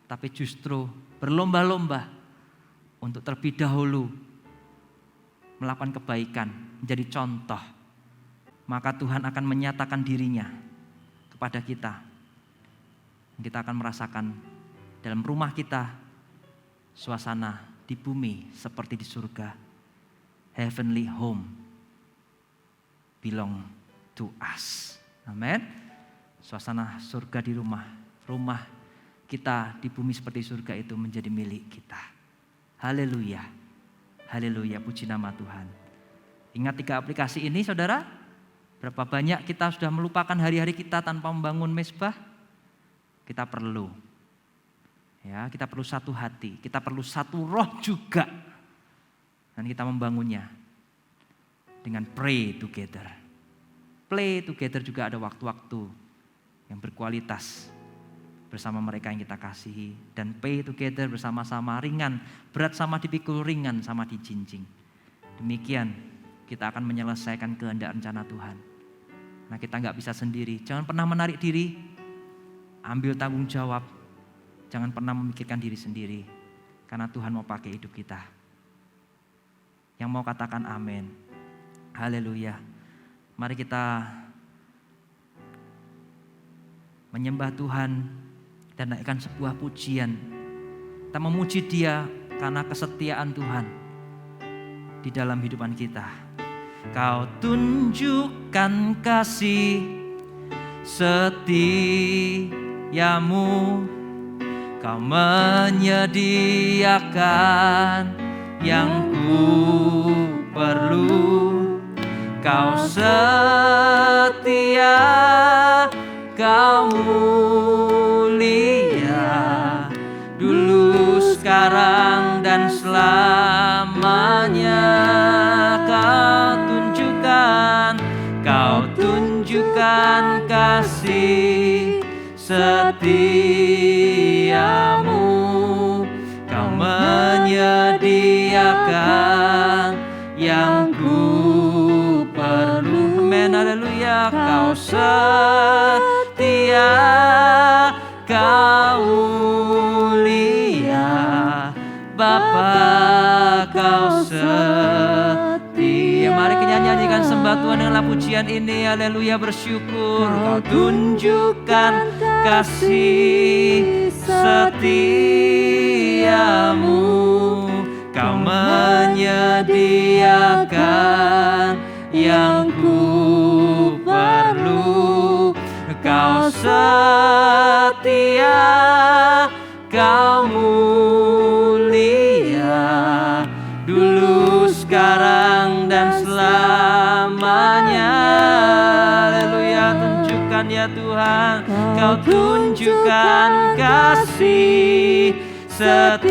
tapi justru berlomba-lomba untuk terlebih dahulu melakukan kebaikan, menjadi contoh. Maka Tuhan akan menyatakan dirinya kepada kita. Kita akan merasakan dalam rumah kita suasana di bumi seperti di surga. Heavenly home belong to us. Amin. Suasana surga di rumah kita di bumi seperti surga itu menjadi milik kita. Haleluya. Haleluya, puji nama Tuhan. Ingat 3 aplikasi ini saudara? Berapa banyak kita sudah melupakan hari-hari kita tanpa membangun mezbah? Kita perlu. Ya, kita perlu satu hati, kita perlu satu roh juga. Dan kita membangunnya dengan pray together. Play together juga ada waktu-waktu yang berkualitas bersama mereka yang kita kasihi. Dan pay together bersama-sama, ringan, berat sama dipikul, ringan sama dijinjing. Demikian kita akan menyelesaikan kehendak rencana Tuhan. Nah, kita gak bisa sendiri, jangan pernah menarik diri, ambil tanggung jawab. Jangan pernah memikirkan diri sendiri, karena Tuhan mau pakai hidup kita. Yang mau katakan amin. Haleluya. Mari kita menyembah Tuhan dan naikkan sebuah pujian. Kita memuji Dia karena kesetiaan Tuhan di dalam hidupan kita. Kau tunjukkan kasih setiamu, Kau menyediakan yang ku perlu. Kau setia, Kau mulia, dulu, sekarang, dan selamanya. Kau tunjukkan kasih setiamu, Kau menyediakan yang ku perlu. Amin, haleluya. Kau setia, Kau mulia, Bapa, Kau setia. Mari kita nyanyikan sembah Tuhan dengan pujian ini. Haleluya, bersyukur. Kau tunjukkan kasih setiamu, Kau menyediakan yang ku perlu. Kau setia, Kau mulia, dulu, sekarang, dan selamanya. Haleluya, tunjukkan ya Tuhan. Kau tunjukkan kasih setiamu,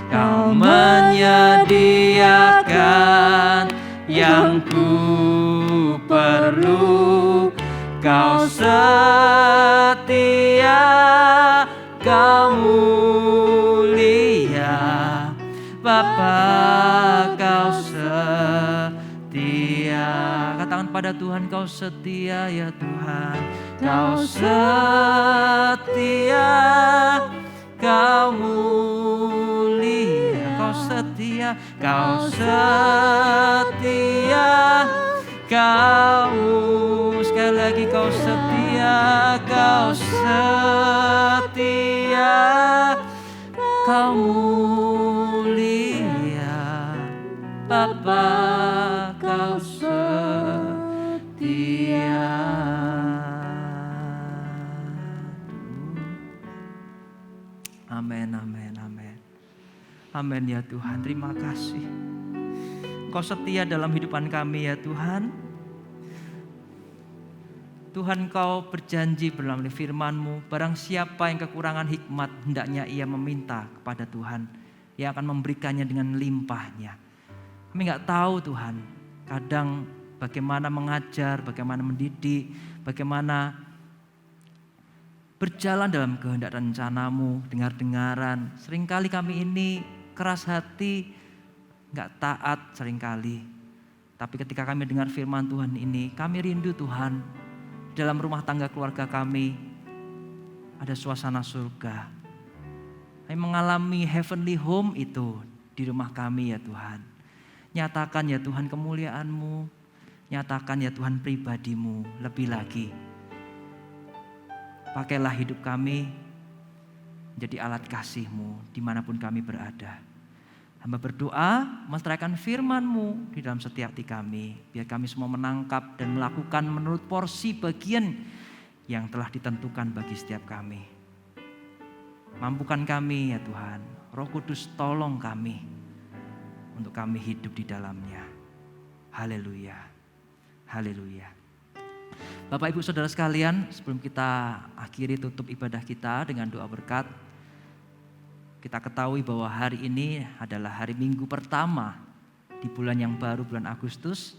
Kau menyediakan yang ku perlu. Kau setia, Kau mulia, Bapa, Kau setia. Katakan pada Tuhan, Kau setia ya Tuhan. Kau setia, Kau mulia. Kau setia, Kau setia, Kau. Sekali lagi, Kau setia, Kau setia, Kau mulia, Bapa, Kau setia. Amin, amin, amin. Amin ya Tuhan, terima kasih. Kau setia dalam hidupan kami ya Tuhan. Tuhan, Kau berjanji melalui firman-Mu, barang siapa yang kekurangan hikmat, hendaknya ia meminta kepada Tuhan, yang akan memberikannya dengan limpahnya. Kami gak tahu Tuhan, kadang bagaimana mengajar, bagaimana mendidik, bagaimana berjalan dalam kehendak rencana-Mu, dengar-dengaran. Seringkali kami ini keras hati, gak taat seringkali. Tapi ketika kami dengar firman Tuhan ini, kami rindu Tuhan, dalam rumah tangga keluarga kami ada suasana surga. Kami mengalami heavenly home itu di rumah kami ya Tuhan. Nyatakan ya Tuhan kemuliaan-Mu, nyatakan ya Tuhan pribadi-Mu lebih lagi. Pakailah hidup kami menjadi alat kasih-Mu dimanapun kami berada. Hamba berdoa melestarikan firman-Mu di dalam setiap hati kami. Biar kami semua menangkap dan melakukan menurut porsi bagian yang telah ditentukan bagi setiap kami. Mampukan kami ya Tuhan. Roh Kudus tolong kami untuk kami hidup di dalamnya. Haleluya. Haleluya. Bapak Ibu Saudara sekalian, sebelum kita akhiri tutup ibadah kita dengan doa berkat, kita ketahui bahwa hari ini adalah hari Minggu pertama di bulan yang baru, bulan Agustus.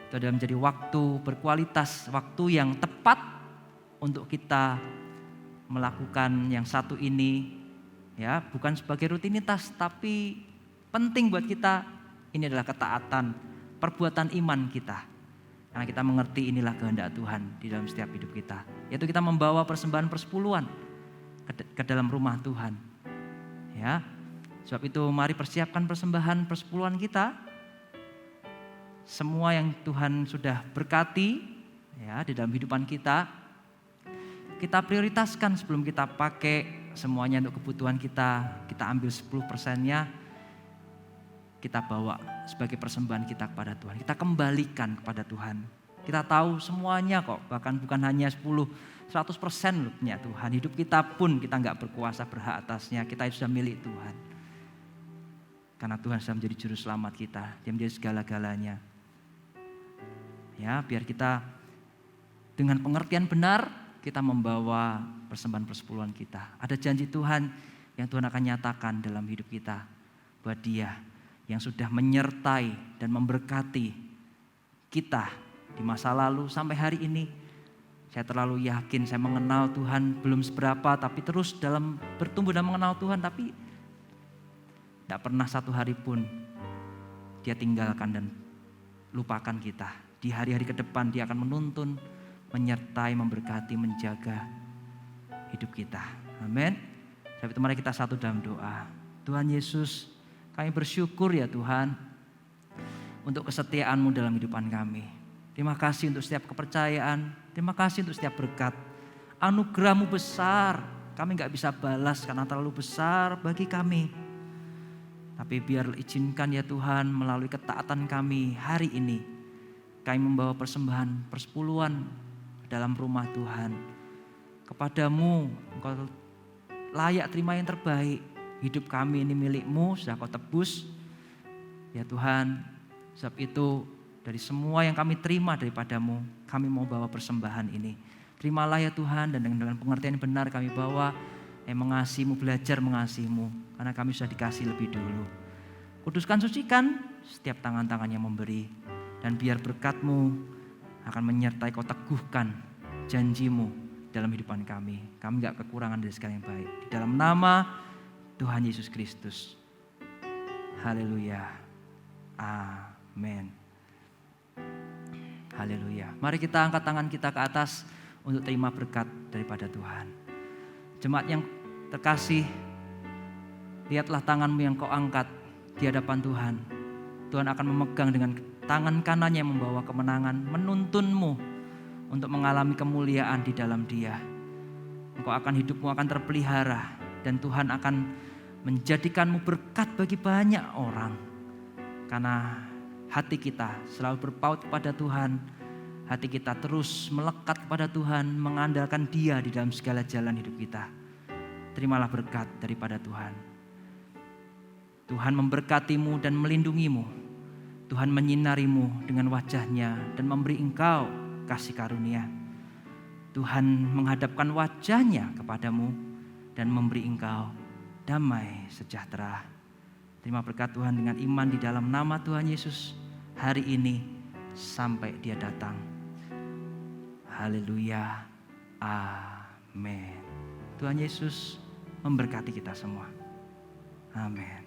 Itu adalah menjadi waktu berkualitas, waktu yang tepat untuk kita melakukan yang satu ini, ya, bukan sebagai rutinitas, tapi penting buat kita. Ini adalah ketaatan, perbuatan iman kita. Karena kita mengerti inilah kehendak Tuhan di dalam setiap hidup kita. Yaitu kita membawa persembahan persepuluhan ke dalam rumah Tuhan. Ya, sebab itu mari persiapkan persembahan persepuluhan kita. Semua yang Tuhan sudah berkati ya di dalam kehidupan kita, kita prioritaskan sebelum kita pakai semuanya untuk kebutuhan kita. Kita ambil 10%-nya, kita bawa sebagai persembahan kita kepada Tuhan. Kita kembalikan kepada Tuhan. Kita tahu semuanya kok, bahkan bukan hanya 100% punya Tuhan. Hidup kita pun kita nggak berkuasa berhak atasnya. Kita sudah milik Tuhan. Karena Tuhan sudah menjadi juru selamat kita. Dia menjadi segala-galanya. Ya, biar kita dengan pengertian benar kita membawa persembahan persepuluhan kita. Ada janji Tuhan yang Tuhan akan nyatakan dalam hidup kita. Bahwa Dia yang sudah menyertai dan memberkati kita di masa lalu sampai hari ini. Saya terlalu yakin, saya mengenal Tuhan belum seberapa, tapi terus dalam bertumbuh dan mengenal Tuhan, tapi tidak pernah satu hari pun Dia tinggalkan dan lupakan kita. Di hari-hari ke depan Dia akan menuntun, menyertai, memberkati, menjaga hidup kita. Amin. Sebab itu mari kita satu dalam doa. Tuhan Yesus, kami bersyukur ya Tuhan untuk kesetiaan-Mu dalam kehidupan kami. Terima kasih untuk setiap kepercayaan, terima kasih untuk setiap berkat. Anugerah-Mu besar, kami gak bisa balas karena terlalu besar bagi kami. Tapi biar izinkan ya Tuhan melalui ketaatan kami hari ini, kami membawa persembahan persepuluhan dalam rumah Tuhan. Kepadamu, Engkau layak terima yang terbaik. Hidup kami ini milik-Mu, sudah Kau tebus. Ya Tuhan, sebab itu dari semua yang kami terima daripada-Mu, kami mau bawa persembahan ini. Terimalah ya Tuhan, dan dengan pengertian yang benar kami bawa, mengasihi-Mu, belajar mengasihi-Mu, karena kami sudah dikasih lebih dulu. Kuduskan, sucikan setiap tangan-tangan yang memberi, dan biar berkat-Mu akan menyertai, Kau teguhkan janji-Mu dalam kehidupan kami. Kami gak kekurangan dari segala yang baik. Di dalam nama Tuhan Yesus Kristus. Haleluya. Amin. Haleluya. Mari kita angkat tangan kita ke atas untuk terima berkat daripada Tuhan. Jemaat yang terkasih, lihatlah tanganmu yang kau angkat di hadapan Tuhan. Tuhan akan memegang dengan tangan kanannya yang membawa kemenangan, menuntunmu untuk mengalami kemuliaan di dalam Dia. Hidupmu akan terpelihara dan Tuhan akan menjadikanmu berkat bagi banyak orang. Karena hati kita selalu berpaut kepada Tuhan. Hati kita terus melekat kepada Tuhan, mengandalkan Dia di dalam segala jalan hidup kita. Terimalah berkat daripada Tuhan. Tuhan memberkatimu dan melindungimu. Tuhan menyinarimu dengan wajah-Nya dan memberi engkau kasih karunia. Tuhan menghadapkan wajah-Nya kepadamu dan memberi engkau damai sejahtera. Terima berkat Tuhan dengan iman di dalam nama Tuhan Yesus hari ini sampai Dia datang. Haleluya. Amin. Tuhan Yesus memberkati kita semua. Amin.